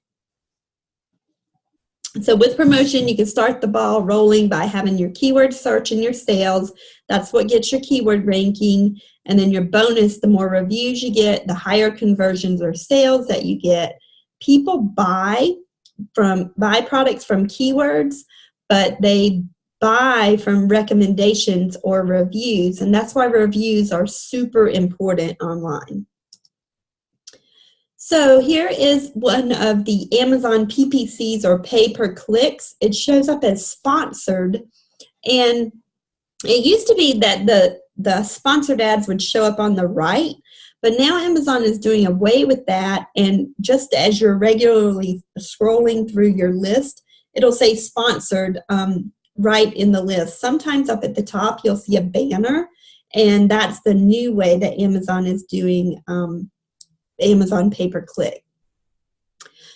So with promotion, you can start the ball rolling by having your keyword search and your sales. That's what gets your keyword ranking. And then your bonus, the more reviews you get, the higher conversions or sales that you get. People buy products from keywords, but they buy from recommendations or reviews, and that's why reviews are super important online. So here is one of the Amazon PPCs or pay-per-clicks. It shows up as sponsored, and it used to be that the sponsored ads would show up on the right, but now Amazon is doing away with that, and just as you're regularly scrolling through your list, it'll say sponsored right in the list. Sometimes up at the top you'll see a banner, and that's the new way that Amazon is doing Amazon pay-per-click.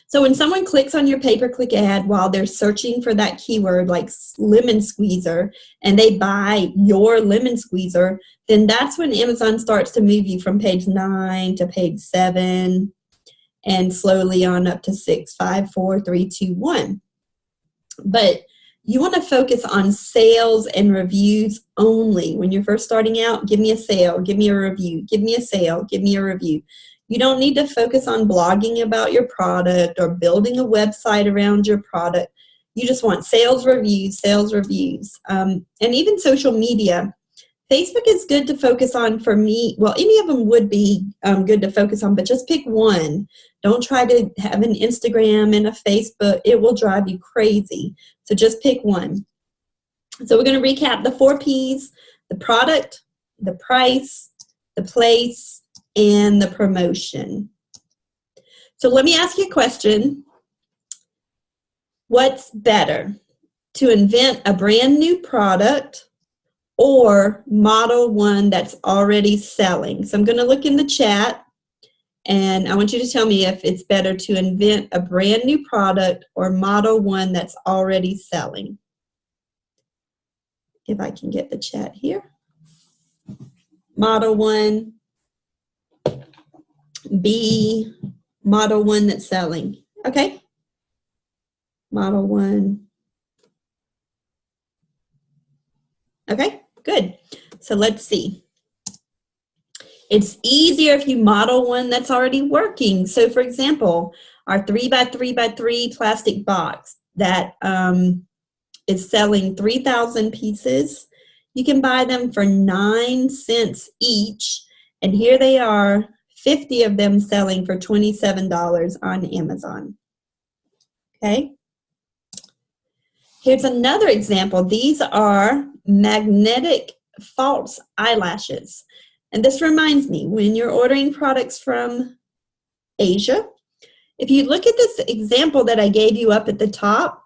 So when someone clicks on your pay-per-click ad while they're searching for that keyword like lemon squeezer, and they buy your lemon squeezer, then that's when Amazon starts to move you from page 9 to page 7 and slowly on up to 6, 5, 4, 3, 2, 1. But you want to focus on sales and reviews only. When you're first starting out, give me a sale, give me a review, give me a sale, give me a review. You don't need to focus on blogging about your product or building a website around your product. You just want sales reviews, and even social media. Facebook is good to focus on for me. Well, any of them would be good to focus on, but just pick one. Don't try to have an Instagram and a Facebook. It will drive you crazy. So just pick one. So we're going to recap the 4 Ps: the product, the price, the place, and the promotion. So let me ask you a question. What's better, to invent a brand new product or model one that's already selling? So I'm going to look in the chat, and I want you to tell me if it's better to invent a brand new product or model one that's already selling. If I can get the chat here. Model one, B, model one that's selling. Okay. Model one. Okay, good. So let's see. It's easier if you model one that's already working. So for example, our 3x3x3 plastic box that is selling 3,000 pieces. You can buy them for 9 cents each. And here they are, 50 of them selling for $27 on Amazon. Okay. Here's another example. These are magnetic false eyelashes. And this reminds me, when you're ordering products from Asia, if you look at this example that I gave you up at the top,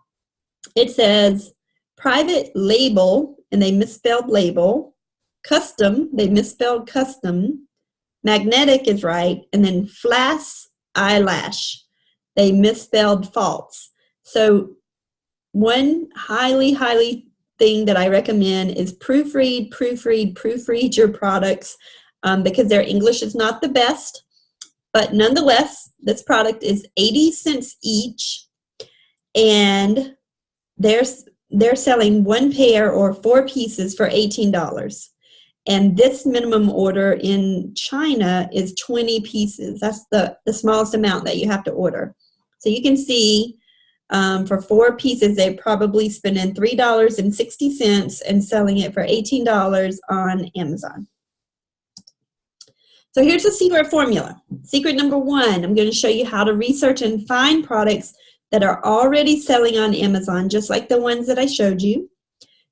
it says private label, and they misspelled label, custom, they misspelled custom, magnetic is right, and then flash eyelash, they misspelled false. So one highly thing that I recommend is proofread your products because their English is not the best. But nonetheless, this product is 80 cents each, and they're selling 1 pair or 4 pieces for $18. And this minimum order in China is 20 pieces. That's the smallest amount that you have to order. So you can see for 4 pieces, they're probably spending $3.60 and selling it for $18 on Amazon. So here's the secret formula. Secret number 1, I'm going to show you how to research and find products that are already selling on Amazon, just like the ones that I showed you.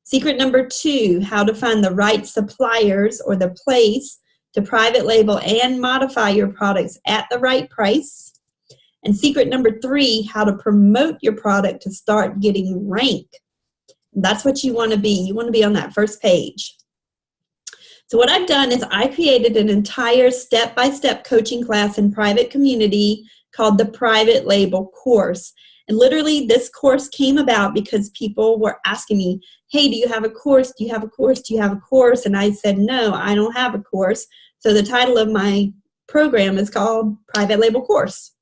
Secret number 2, how to find the right suppliers or the place to private label and modify your products at the right price. And secret number 3, how to promote your product to start getting rank. That's what you want to be. You want to be on that first page. So what I've done is I created an entire step-by-step coaching class in private community called the Private Label Course. And literally this course came about because people were asking me, hey, do you have a course? Do you have a course? Do you have a course? And I said, no, I don't have a course. So the title of my program is called Private Label Course.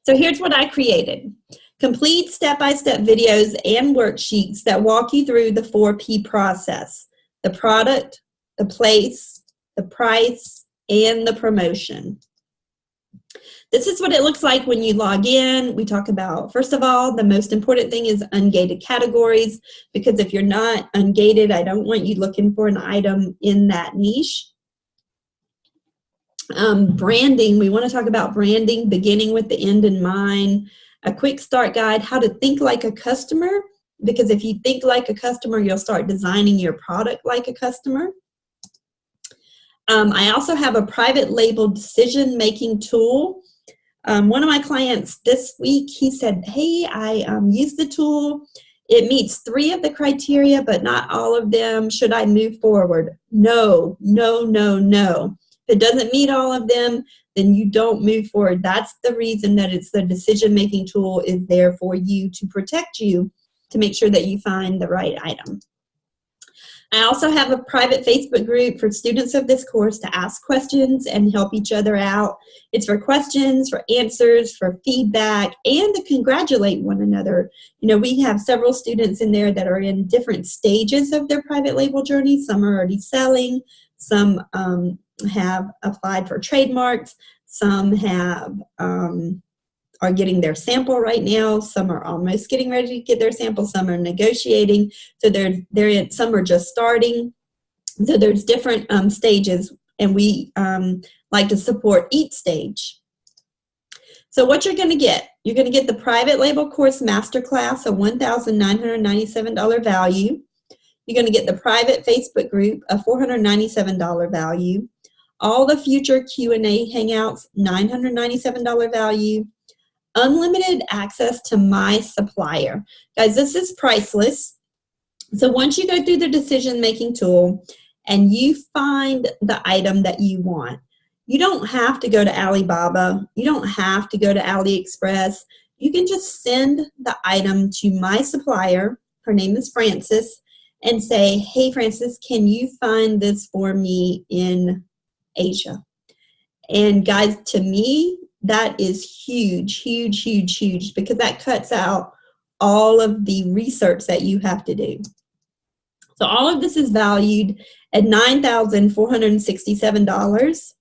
So here's what I created. Complete step-by-step videos and worksheets that walk you through the 4P process. The product, the place, the price, and the promotion. This is what it looks like when you log in. We talk about, first of all, the most important thing is ungated categories, because if you're not ungated, I don't want you looking for an item in that niche. Branding, we want to talk about branding, beginning with the end in mind. A quick start guide, how to think like a customer, because if you think like a customer, you'll start designing your product like a customer. I also have a private label decision-making tool. One of my clients this week, he said, hey, I used the tool. It meets 3 of the criteria, but not all of them. Should I move forward? No, no, no, no. If it doesn't meet all of them, then you don't move forward. That's the reason that it's the decision-making tool is there for you to protect you, to make sure that you find the right item. I also have a private Facebook group for students of this course to ask questions and help each other out. It's for questions, for answers, for feedback, and to congratulate one another. You know, we have several students in there that are in different stages of their private label journey. Some are already selling, some have applied for trademarks, some have are getting their sample right now. Some are almost getting ready to get their sample. Some are negotiating. So some are just starting. So there's different stages, and we like to support each stage. So what you're going to get the Private Label Course Masterclass, a $1,997 value. You're going to get the private Facebook group, a $497 value. All the future Q&A hangouts, $997 value. Unlimited access to my supplier. Guys, this is priceless. So once you go through the decision-making tool and you find the item that you want, you don't have to go to Alibaba. You don't have to go to AliExpress. You can just send the item to my supplier. Her name is Frances, and say, hey, Frances, can you find this for me in Asia? And guys, to me, that is huge, huge, huge, huge, because that cuts out all of the research that you have to do. So all of this is valued at $9,467.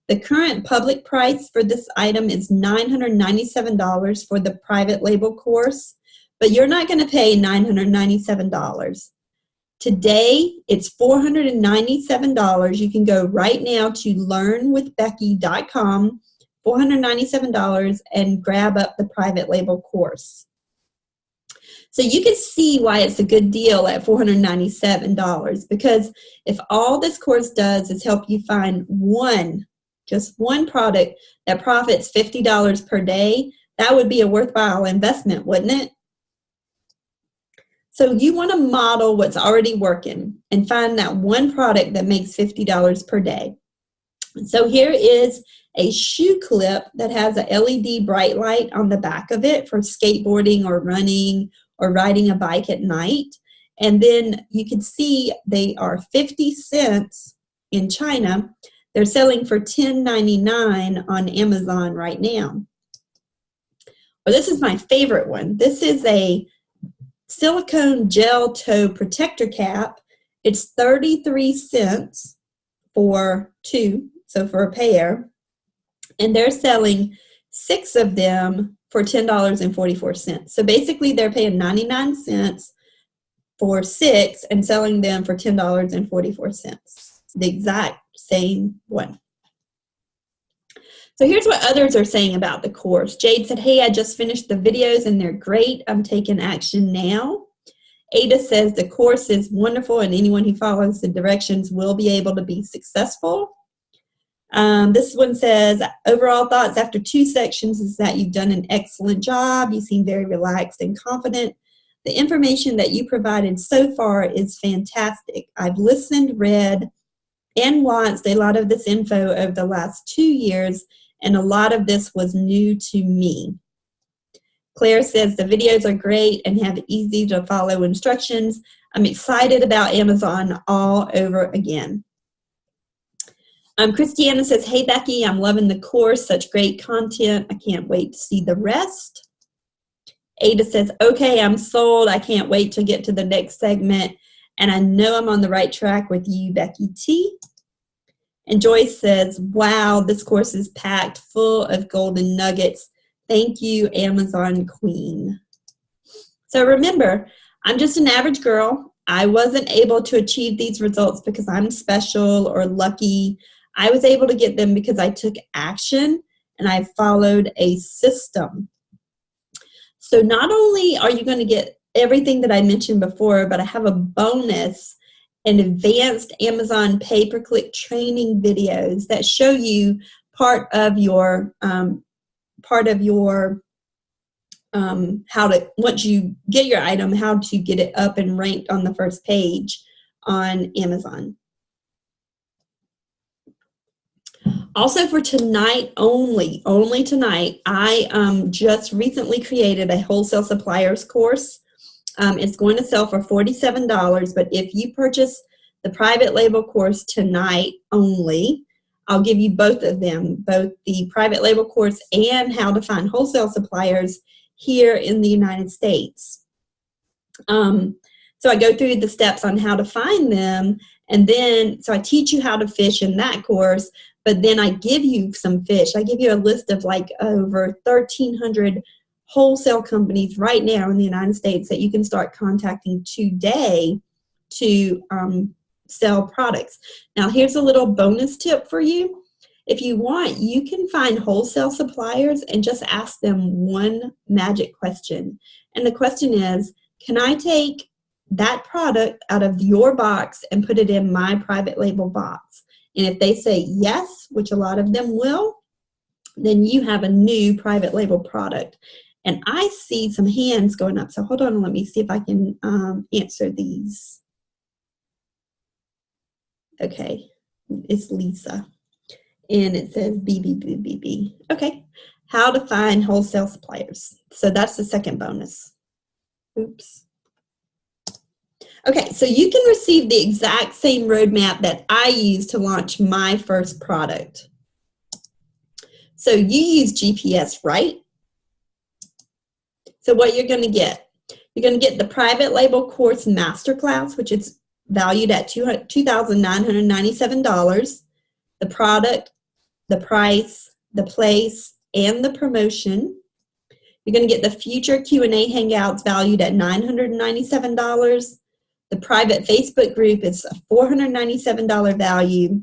The current public price for this item is $997 for the private label course, but you're not going to pay $997. Today, it's $497. You can go right now to learnwithbecky.com, $497, and grab up the private label course. So you can see why it's a good deal at $497, because if all this course does is help you find just one product that profits $50 per day, that would be a worthwhile investment, wouldn't it? So you want to model what's already working and find that one product that makes $50 per day. So here is a shoe clip that has a LED bright light on the back of it for skateboarding or running or riding a bike at night. And then you can see they are 50 cents in China. They're selling for $10.99 on Amazon right now. Well, this is my favorite one. This is a silicone gel toe protector cap. It's 33 cents for two, so for a pair. And they're selling 6 of them for $10.44. So basically they're paying 99 cents for 6 and selling them for $10.44. The exact same one. So here's what others are saying about the course. Jade said, hey, I just finished the videos and they're great. I'm taking action now. Ada says the course is wonderful and anyone who follows the directions will be able to be successful. This one says, overall thoughts after 2 sections is that you've done an excellent job. You seem very relaxed and confident. The information that you provided so far is fantastic. I've listened, read, and watched a lot of this info over the last 2 years, and a lot of this was new to me. Claire says the videos are great and have easy to follow instructions. I'm excited about Amazon all over again. Christiana says, hey Becky, I'm loving the course, such great content. I can't wait to see the rest. Ada says, okay, I'm sold. I can't wait to get to the next segment. And I know I'm on the right track with you, Becky T. And Joyce says, wow, this course is packed full of golden nuggets. Thank you, Amazon Queen. So remember, I'm just an average girl. I wasn't able to achieve these results because I'm special or lucky. I was able to get them because I took action and I followed a system. So not only are you going to get everything that I mentioned before, but I have a bonus and advanced Amazon pay-per-click training videos that show you part of your how to, once you get your item, how to get it up and ranked on the first page on Amazon. Also for tonight only tonight, I just recently created a wholesale suppliers course. It's going to sell for $47, but if you purchase the private label course tonight only, I'll give you both of them, both the private label course and how to find wholesale suppliers here in the United States. So I go through the steps on how to find them, and then, so I teach you how to fish in that course, but then I give you some fish. I give you a list of like over 1,300 wholesale companies right now in the United States that you can start contacting today to sell products. Now here's a little bonus tip for you. If you want, you can find wholesale suppliers and just ask them one magic question. And the question is, can I take that product out of your box and put it in my private label box? And if they say yes, which a lot of them will, then you have a new private label product. And I see some hands going up. So hold on, let me see if I can answer these. Okay, it's Lisa. And it says BB. Okay, how to find wholesale suppliers. So that's the second bonus. Oops. Okay, so you can receive the exact same roadmap that I used to launch my first product. So you use GPS, right? So what you're going to get the private label course masterclass, which is valued at $2,997. The product, the price, the place, and the promotion. You're going to get the future Q&A Hangouts valued at $997. The private Facebook group is a $497 value.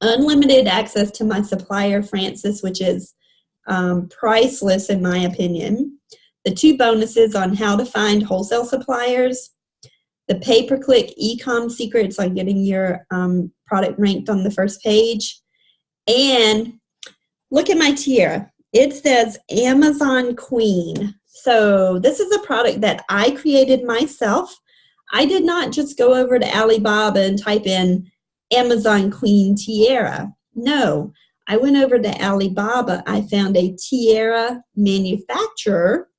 Unlimited access to my supplier, Francis, which is priceless in my opinion. The 2 bonuses on how to find wholesale suppliers. The pay-per-click e-com secrets on getting your product ranked on the first page. And look at my tiara. It says Amazon Queen. So this is a product that I created myself. I did not just go over to Alibaba and type in Amazon Queen tiara. No, I went over to Alibaba. I found a tiara manufacturer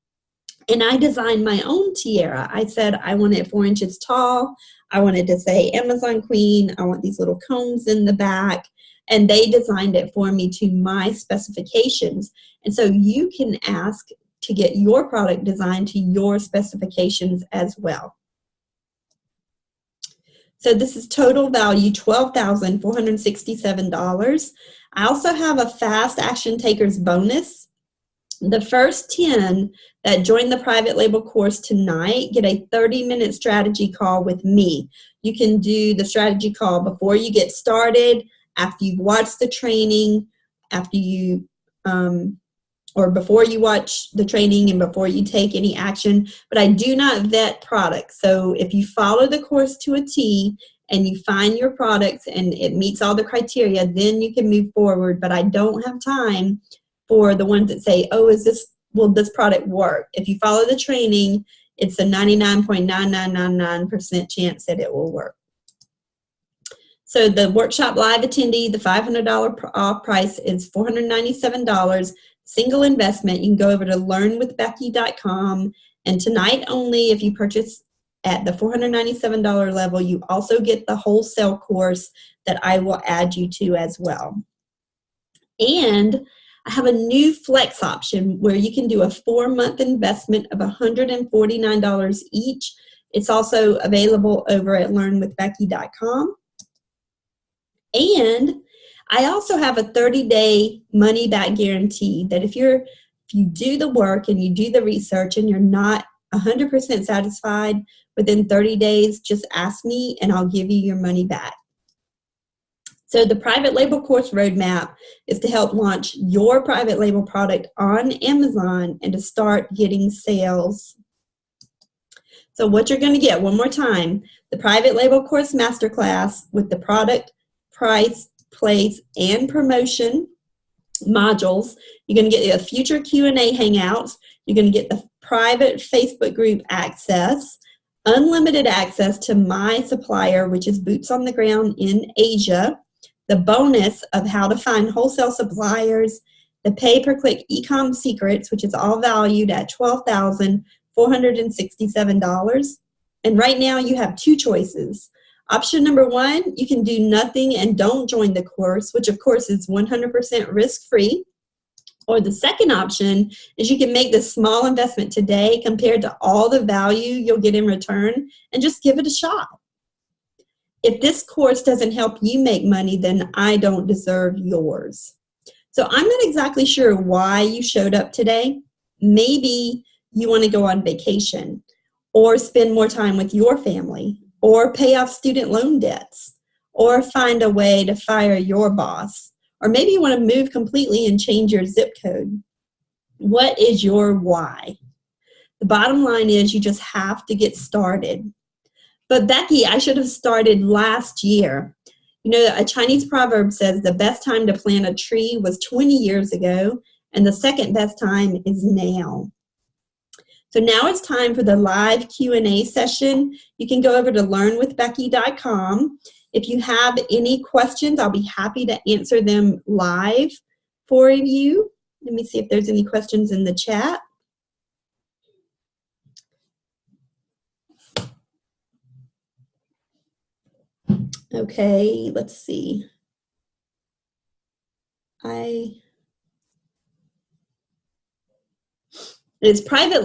and I designed my own tiara. I said I want it 4 inches tall. I wanted to say Amazon Queen. I want these little cones in the back. And they designed it for me to my specifications. And so you can ask to get your product designed to your specifications as well. So this is total value $12,467. I also have a Fast Action Takers bonus. The first 10 that join the private label course tonight get a 30-minute strategy call with me. You can do the strategy call before you get started, after you've watched the training, after you or before you watch the training and before you take any action, but I do not vet products. So if you follow the course to a T and you find your products and it meets all the criteria, then you can move forward. But I don't have time for the ones that say, oh, will this product work? If you follow the training, it's a 99.9999% chance that it will work. So the workshop live attendee, the $500 off price is $497. Single investment. You can go over to learnwithbecky.com, and tonight only, if you purchase at the $497 level, you also get the wholesale course that I will add you to as well. And I have a new flex option where you can do a 4-month investment of $149 each. It's also available over at learnwithbecky.com. And I also have a 30-day money-back guarantee that if you do the work and you do the research and you're not 100% satisfied within 30 days, just ask me and I'll give you your money back. So the private label course roadmap is to help launch your private label product on Amazon and to start getting sales. So what you're going to get, one more time, the private label course masterclass with the product, price, place, and promotion modules. You're going to get a future Q&A hangouts. You're going to get the private Facebook group access, unlimited access to my supplier, which is Boots on the Ground in Asia, the bonus of how to find wholesale suppliers, the pay-per-click e-com secrets, which is all valued at $12,467. And right now you have 2 choices. Option number 1, you can do nothing and don't join the course, which of course is 100% risk-free. Or the second option is you can make this small investment today compared to all the value you'll get in return and just give it a shot. If this course doesn't help you make money, then I don't deserve yours. So I'm not exactly sure why you showed up today. Maybe you want to go on vacation or spend more time with your family, or pay off student loan debts, or find a way to fire your boss, or maybe you want to move completely and change your zip code. What is your why? The bottom line is you just have to get started. But Becky, I should have started last year. You know, a Chinese proverb says the best time to plant a tree was 20 years ago, and the second best time is now. So now it's time for the live Q&A session. You can go over to learnwithbecky.com. If you have any questions, I'll be happy to answer them live for you. Let me see if there's any questions in the chat. Okay, let's see. Is private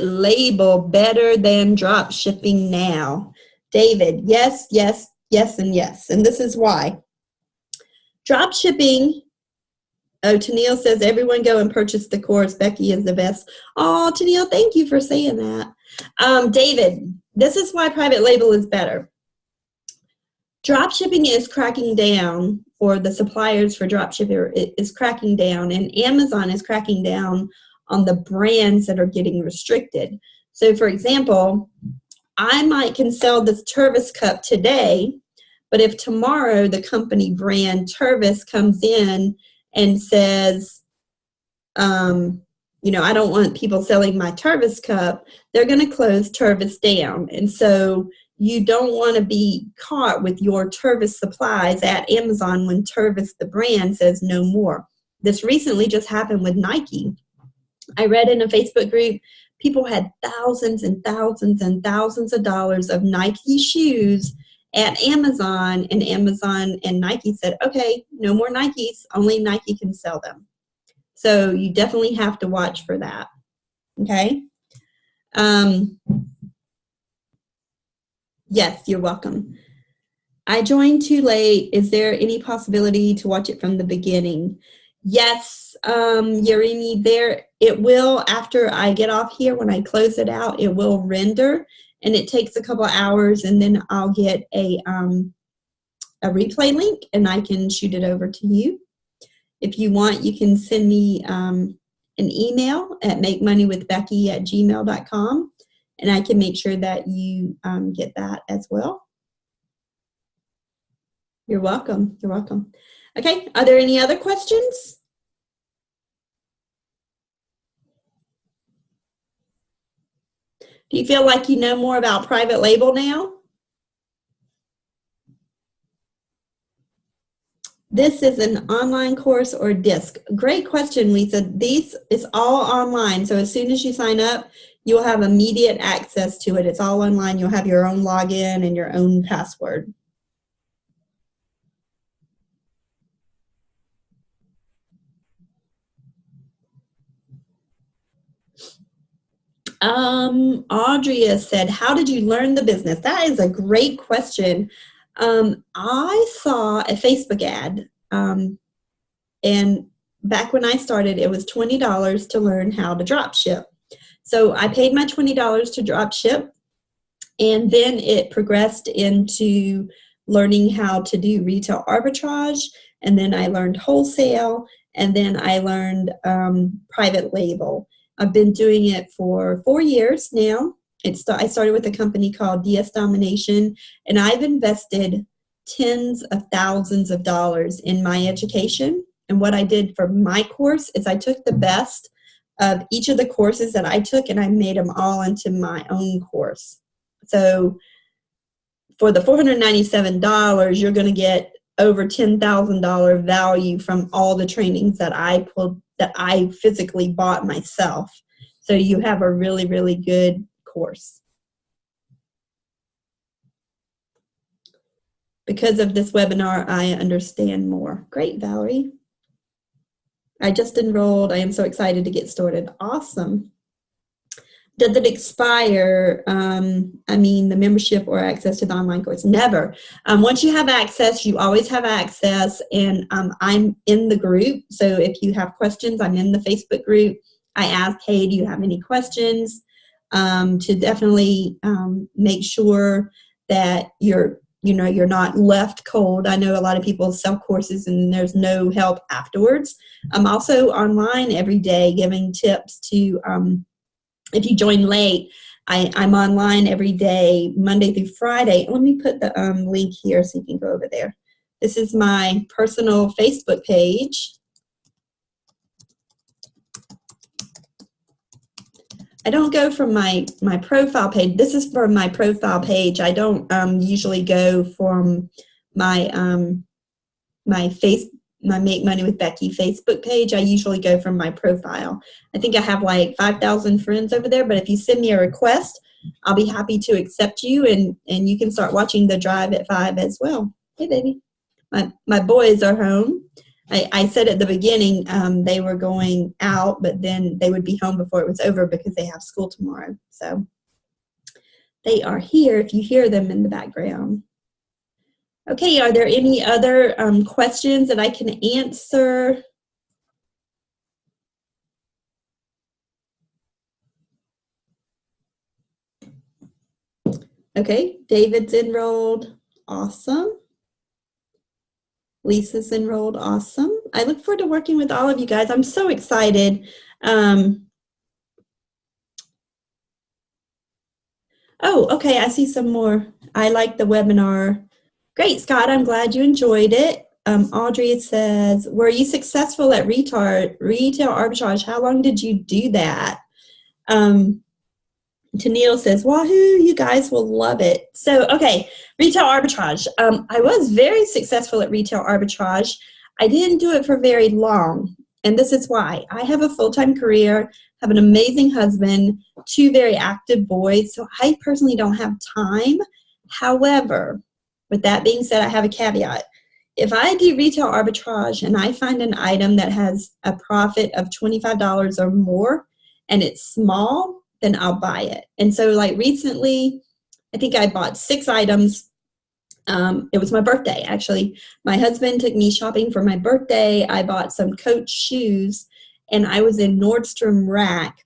label better than drop shipping now? David, yes, yes, yes, and yes. And this is why. Drop shipping. Oh, Tennille says, everyone go and purchase the course. Becky is the best. Oh, Tennille, thank you for saying that. David, this is why private label is better. Drop shipping is cracking down, or the suppliers for drop shipping is cracking down, and Amazon is cracking down on the brands that are getting restricted. So, for example, I can sell this Tervis cup today, but if tomorrow the company brand Tervis comes in and says, you know, I don't want people selling my Tervis cup, they're going to close Tervis down. And so you don't want to be caught with your Tervis supplies at Amazon when Tervis, the brand, says no more. This recently just happened with Nike. I read in a Facebook group, people had thousands and thousands and thousands of dollars of Nike shoes at Amazon, and Amazon and Nike said, okay, no more Nikes, only Nike can sell them. So you definitely have to watch for that, okay? Yes, you're welcome. I joined too late. Is there any possibility to watch it from the beginning? Yes, Yerini, there it will, after I get off here, when I close it out, it will render, and it takes a couple of hours, and then I'll get a replay link, and I can shoot it over to you. If you want, you can send me an email at makemoneywithbecky@gmail.com, and I can make sure that you get that as well. You're welcome. You're welcome. Okay, are there any other questions? Do you feel like you know more about private label now? This is an online course or disc? Great question, Lisa. This is all online. So as soon as you sign up, you'll have immediate access to it. It's all online. You'll have your own login and your own password. Audrey said, how did you learn the business? That is a great question. I saw a Facebook ad, and back when I started, it was $20 to learn how to drop ship. So I paid my $20 to drop ship, and then it progressed into learning how to do retail arbitrage, and then I learned wholesale, and then I learned private label. I've been doing it for 4 years now. I started with a company called DS Domination, and I've invested tens of thousands of dollars in my education. And what I did for my course is I took the best of each of the courses that I took, and I made them all into my own course. So for the $497, you're going to get over $10,000 value from all the trainings that I physically bought myself. So you have a really, really good course. Because of this webinar, I understand more. Great, Valerie. I just enrolled. I am so excited to get started. Awesome. Does it expire, I mean, the membership or access to the online course? Never. Once you have access, you always have access, and I'm in the group. So if you have questions, I'm in the Facebook group. I ask, hey, do you have any questions? To definitely make sure that you're not left cold. I know a lot of people sell courses and there's no help afterwards. I'm also online every day giving tips to, if you join late, I'm online every day, Monday through Friday. Let me put the link here so you can go over there. This is my personal Facebook page. I don't go from my profile page. This is from my profile page. I don't usually go from my my Make Money with Becky Facebook page. I usually go from my profile. I think I have like 5,000 friends over there, but if you send me a request, I'll be happy to accept you, and you can start watching the Drive at 5 as well. Hey, baby. My boys are home. I said at the beginning they were going out, but then they would be home before it was over because they have school tomorrow. So They are here if you hear them in the background. Okay, are there any other questions that I can answer? Okay, David's enrolled. Awesome. Lisa's enrolled. Awesome. I look forward to working with all of you guys. I'm so excited. Oh, okay, I see some more. I like the webinar. Great, Scott, I'm glad you enjoyed it. Audrey says, were you successful at retail arbitrage? How long did you do that? Tennille says, wahoo, you guys will love it. So, okay, retail arbitrage. I was very successful at retail arbitrage. I didn't do it for very long, and this is why. I have a full-time career, have an amazing husband, 2 very active boys, so I personally don't have time. However, with that being said, I have a caveat. If I do retail arbitrage and I find an item that has a profit of $25 or more and it's small, then I'll buy it. And so like recently, I think I bought 6 items. It was my birthday, actually. My husband took me shopping for my birthday. I bought some Coach shoes, and I was in Nordstrom Rack,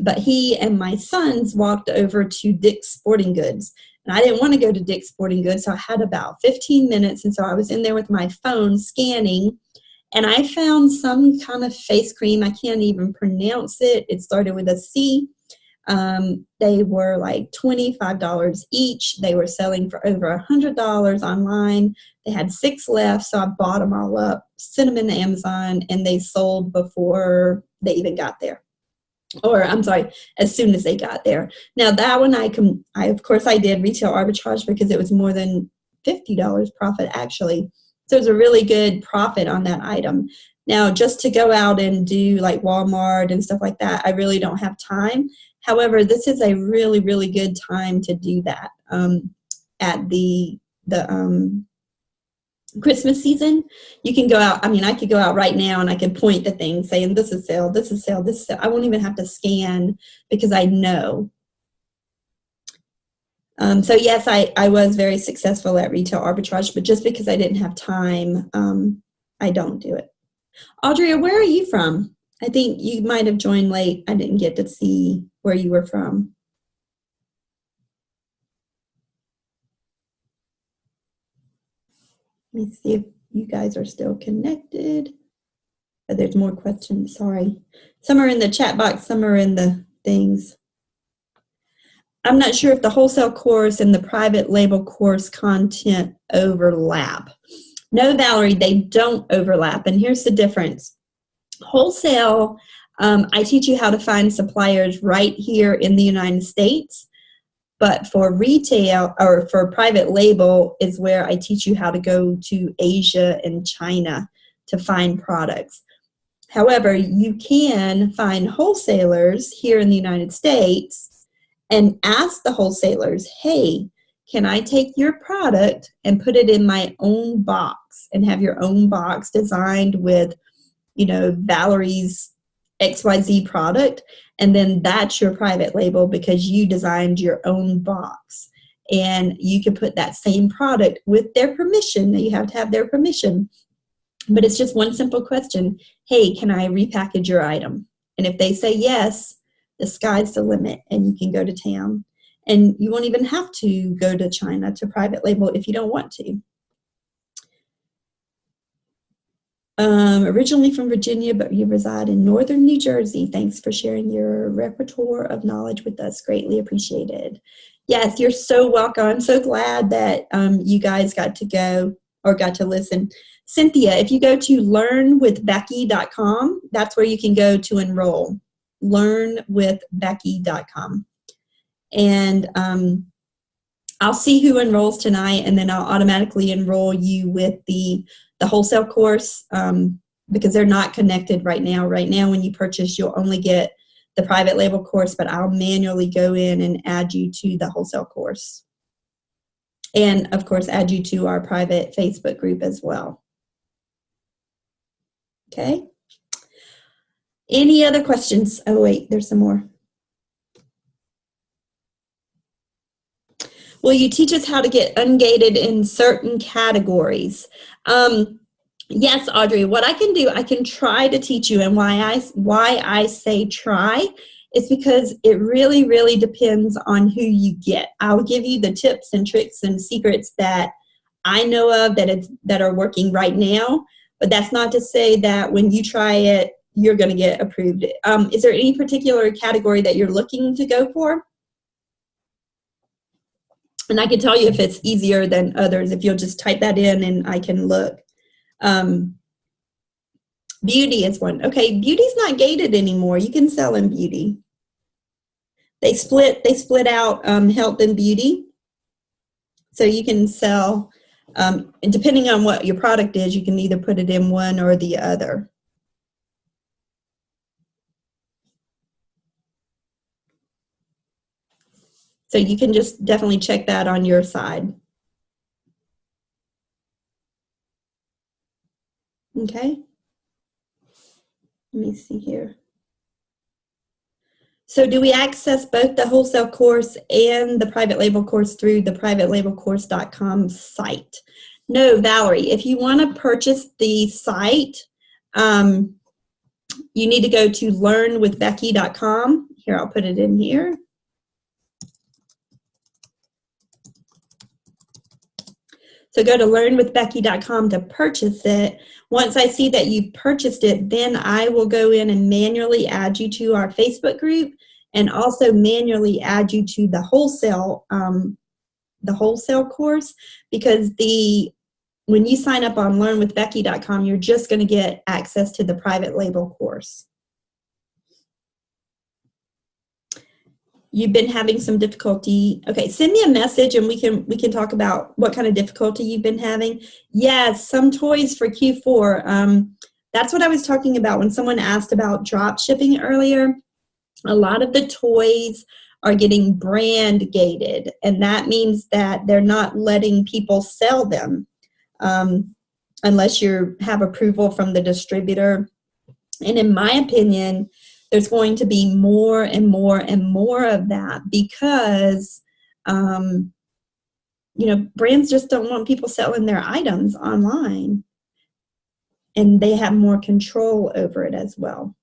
but he and my sons walked over to Dick's Sporting Goods. And I didn't want to go to Dick's Sporting Goods, so I had about 15 minutes, and so I was in there with my phone scanning, and I found some kind of face cream. I can't even pronounce it. It started with a C. They were like $25 each. They were selling for over $100 online. They had 6 left, so I bought them all up, sent them into Amazon, and they sold before they even got there. Or I'm sorry, as soon as they got there. Now that one I of course I did retail arbitrage because it was more than $50 profit actually. So it was a really good profit on that item. Now just to go out and do like Walmart and stuff like that, I really don't have time. However, this is a really, really good time to do that at the Christmas season. You can go out. I mean, I could go out right now and I could point to things saying this is sale, this is sale, this is sale. I won't even have to scan because I know. So yes, I was very successful at retail arbitrage, but just because I didn't have time, I don't do it. Audrey, where are you from? I think you might have joined late. I didn't get to see where you were from. Let me see if you guys are still connected. Oh, there's more questions, sorry. Some are in the chat box, some are in the things. I'm not sure if the wholesale course and the private label course content overlap. No, Valerie, they don't overlap, and here's the difference. Wholesale, I teach you how to find suppliers right here in the United States, but for retail or for private label is where I teach you how to go to Asia and China to find products. However, you can find wholesalers here in the United States and ask the wholesalers, hey, can I take your product and put it in my own box and have your own box designed with, you know, Valerie's XYZ product, and then that's your private label because you designed your own box. And you can put that same product with their permission. You have to have their permission. But it's just one simple question. Hey, can I repackage your item? And if they say yes, the sky's the limit and you can go to town. And you won't even have to go to China to private label if you don't want to. Originally from Virginia, but you reside in northern New Jersey. Thanks for sharing your repertoire of knowledge with us. Greatly appreciated. Yes, you're so welcome. I'm so glad that you guys got to go or got to listen. Cynthia, if you go to learnwithbecky.com, that's where you can go to enroll. Learnwithbecky.com. And I'll see who enrolls tonight, and then I'll automatically enroll you with the wholesale course because they're not connected right now. Right now, when you purchase, you'll only get the private label course, but I'll manually go in and add you to the wholesale course. And, of course, add you to our private Facebook group as well. Okay? Any other questions? Oh, wait, there's some more. Will you teach us how to get ungated in certain categories? Yes, Audrey, what I can do, I can try to teach you, and why I say try is because it really, really depends on who you get. I'll give you the tips and tricks and secrets that I know of that are working right now, but that's not to say that when you try it, you're going to get approved. Is there any particular category that you're looking to go for? And I can tell you if it's easier than others if you'll just type that in and I can look. Beauty is one. Okay, beauty's not gated anymore. You can sell in beauty. They split out health and beauty. So you can sell, and depending on what your product is, you can either put it in one or the other. So you can just definitely check that on your side. Okay. Let me see here. So do we access both the wholesale course and the private label course through the privatelabelcourse.com site? No, Valerie, if you want to purchase the site, you need to go to learnwithbecky.com. Here, I'll put it in here. So go to learnwithbecky.com to purchase it. Once I see that you've purchased it, then I will go in and manually add you to our Facebook group and also manually add you to the wholesale course, because when you sign up on learnwithbecky.com, you're just going to get access to the private label course. You've been having some difficulty. Okay, send me a message and we can talk about what kind of difficulty you've been having. Yes, some toys for Q4. That's what I was talking about when someone asked about drop shipping earlier. A lot of the toys are getting brand gated, and that means that they're not letting people sell them unless you have approval from the distributor. And in my opinion, there's going to be more and more and more of that because, brands just don't want people selling their items online, and they have more control over it as well.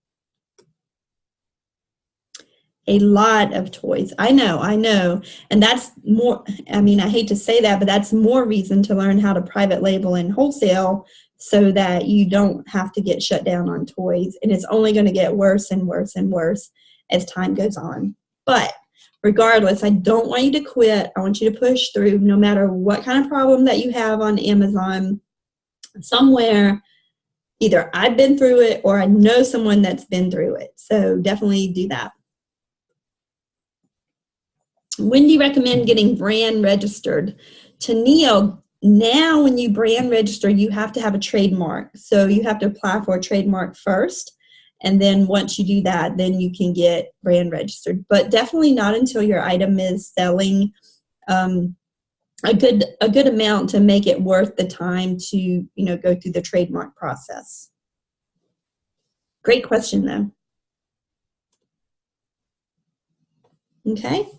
A lot of toys. I know. And that's more, I hate to say that, but that's more reason to learn how to private label and wholesale so that you don't have to get shut down on toys. And it's only going to get worse and worse and worse as time goes on. But regardless, I don't want you to quit. I want you to push through no matter what kind of problem that you have on Amazon. Somewhere, either I've been through it or I know someone that's been through it. So definitely do that. When do you recommend getting brand registered? Tennille, now when you brand register, you have to have a trademark. So you have to apply for a trademark first. And then once you do that, then you can get brand registered. But definitely not until your item is selling a good amount to make it worth the time to go through the trademark process. Great question, though. Okay.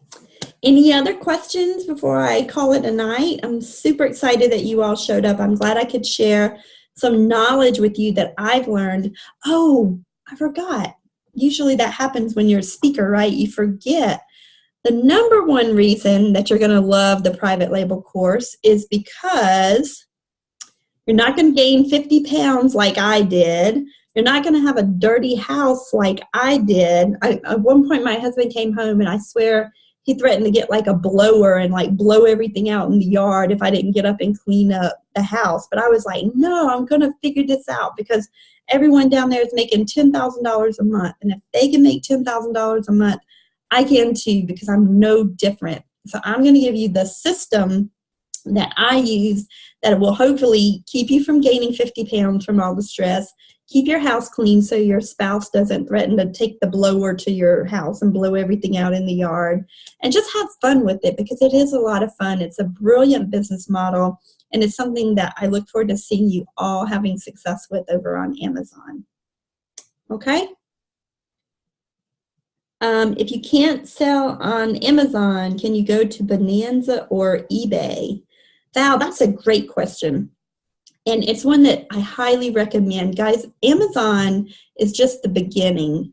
Any other questions before I call it a night? I'm super excited that you all showed up. I'm glad I could share some knowledge with you that I've learned. Oh, I forgot. Usually that happens when you're a speaker, right? You forget. The number one reason that you're going to love the private label course is because you're not going to gain 50 pounds like I did. You're not going to have a dirty house like I did. At one point, my husband came home, and I swear he threatened to get like a blower and like blow everything out in the yard if I didn't get up and clean up the house. But I was like, no, I'm going to figure this out because everyone down there is making $10,000 a month. And if they can make $10,000 a month, I can too, because I'm no different. So I'm going to give you the system that I use that will hopefully keep you from gaining 50 pounds from all the stress, keep your house clean so your spouse doesn't threaten to take the blower to your house and blow everything out in the yard, and just have fun with it because it is a lot of fun. It's a brilliant business model, and it's something that I look forward to seeing you all having success with over on Amazon. Okay? If you can't sell on Amazon, can you go to Bonanza or eBay? Val, that's a great question. And it's one that I highly recommend. Guys, Amazon is just the beginning.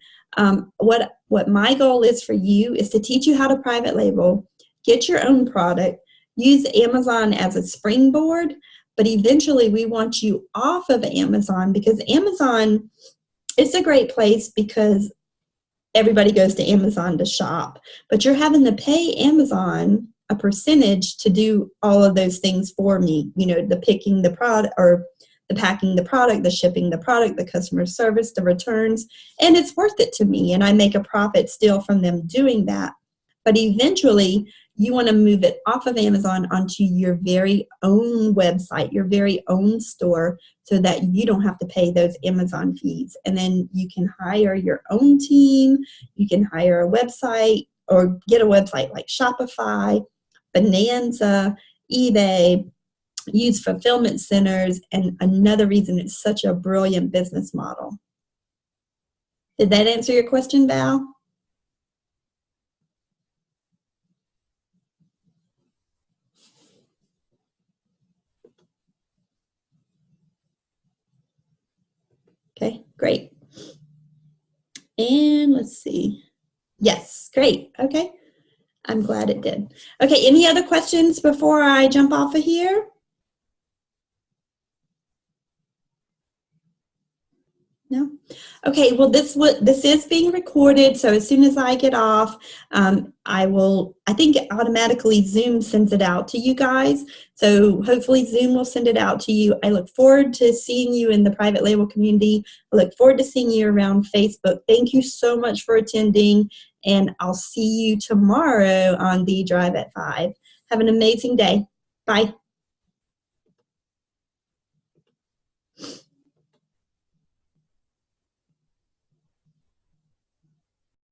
What my goal is for you is to teach you how to private label, get your own product, use Amazon as a springboard, but eventually we want you off of Amazon, because Amazon is a great place because everybody goes to Amazon to shop, but you're having to pay Amazon a percentage to do all of those things for me. You know, the picking the product, or the packing the product, the shipping the product, the customer service, the returns, and it's worth it to me, and I make a profit still from them doing that. But eventually, you want to move it off of Amazon onto your very own website, your very own store, so that you don't have to pay those Amazon fees. And then you can hire your own team, you can hire a website, or get a website like Shopify, Bonanza, eBay, use fulfillment centers, and another reason it's such a brilliant business model. Did that answer your question, Val? Okay, great. And let's see. Yes, great. Okay, I'm glad it did. Okay, any other questions before I jump off of here? No? Okay, well, this is being recorded, so as soon as I get off, I think automatically Zoom sends it out to you guys, so hopefully Zoom will send it out to you. I look forward to seeing you in the private label community. I look forward to seeing you around Facebook. Thank you so much for attending, and I'll see you tomorrow on the Drive at 5. Have an amazing day. Bye.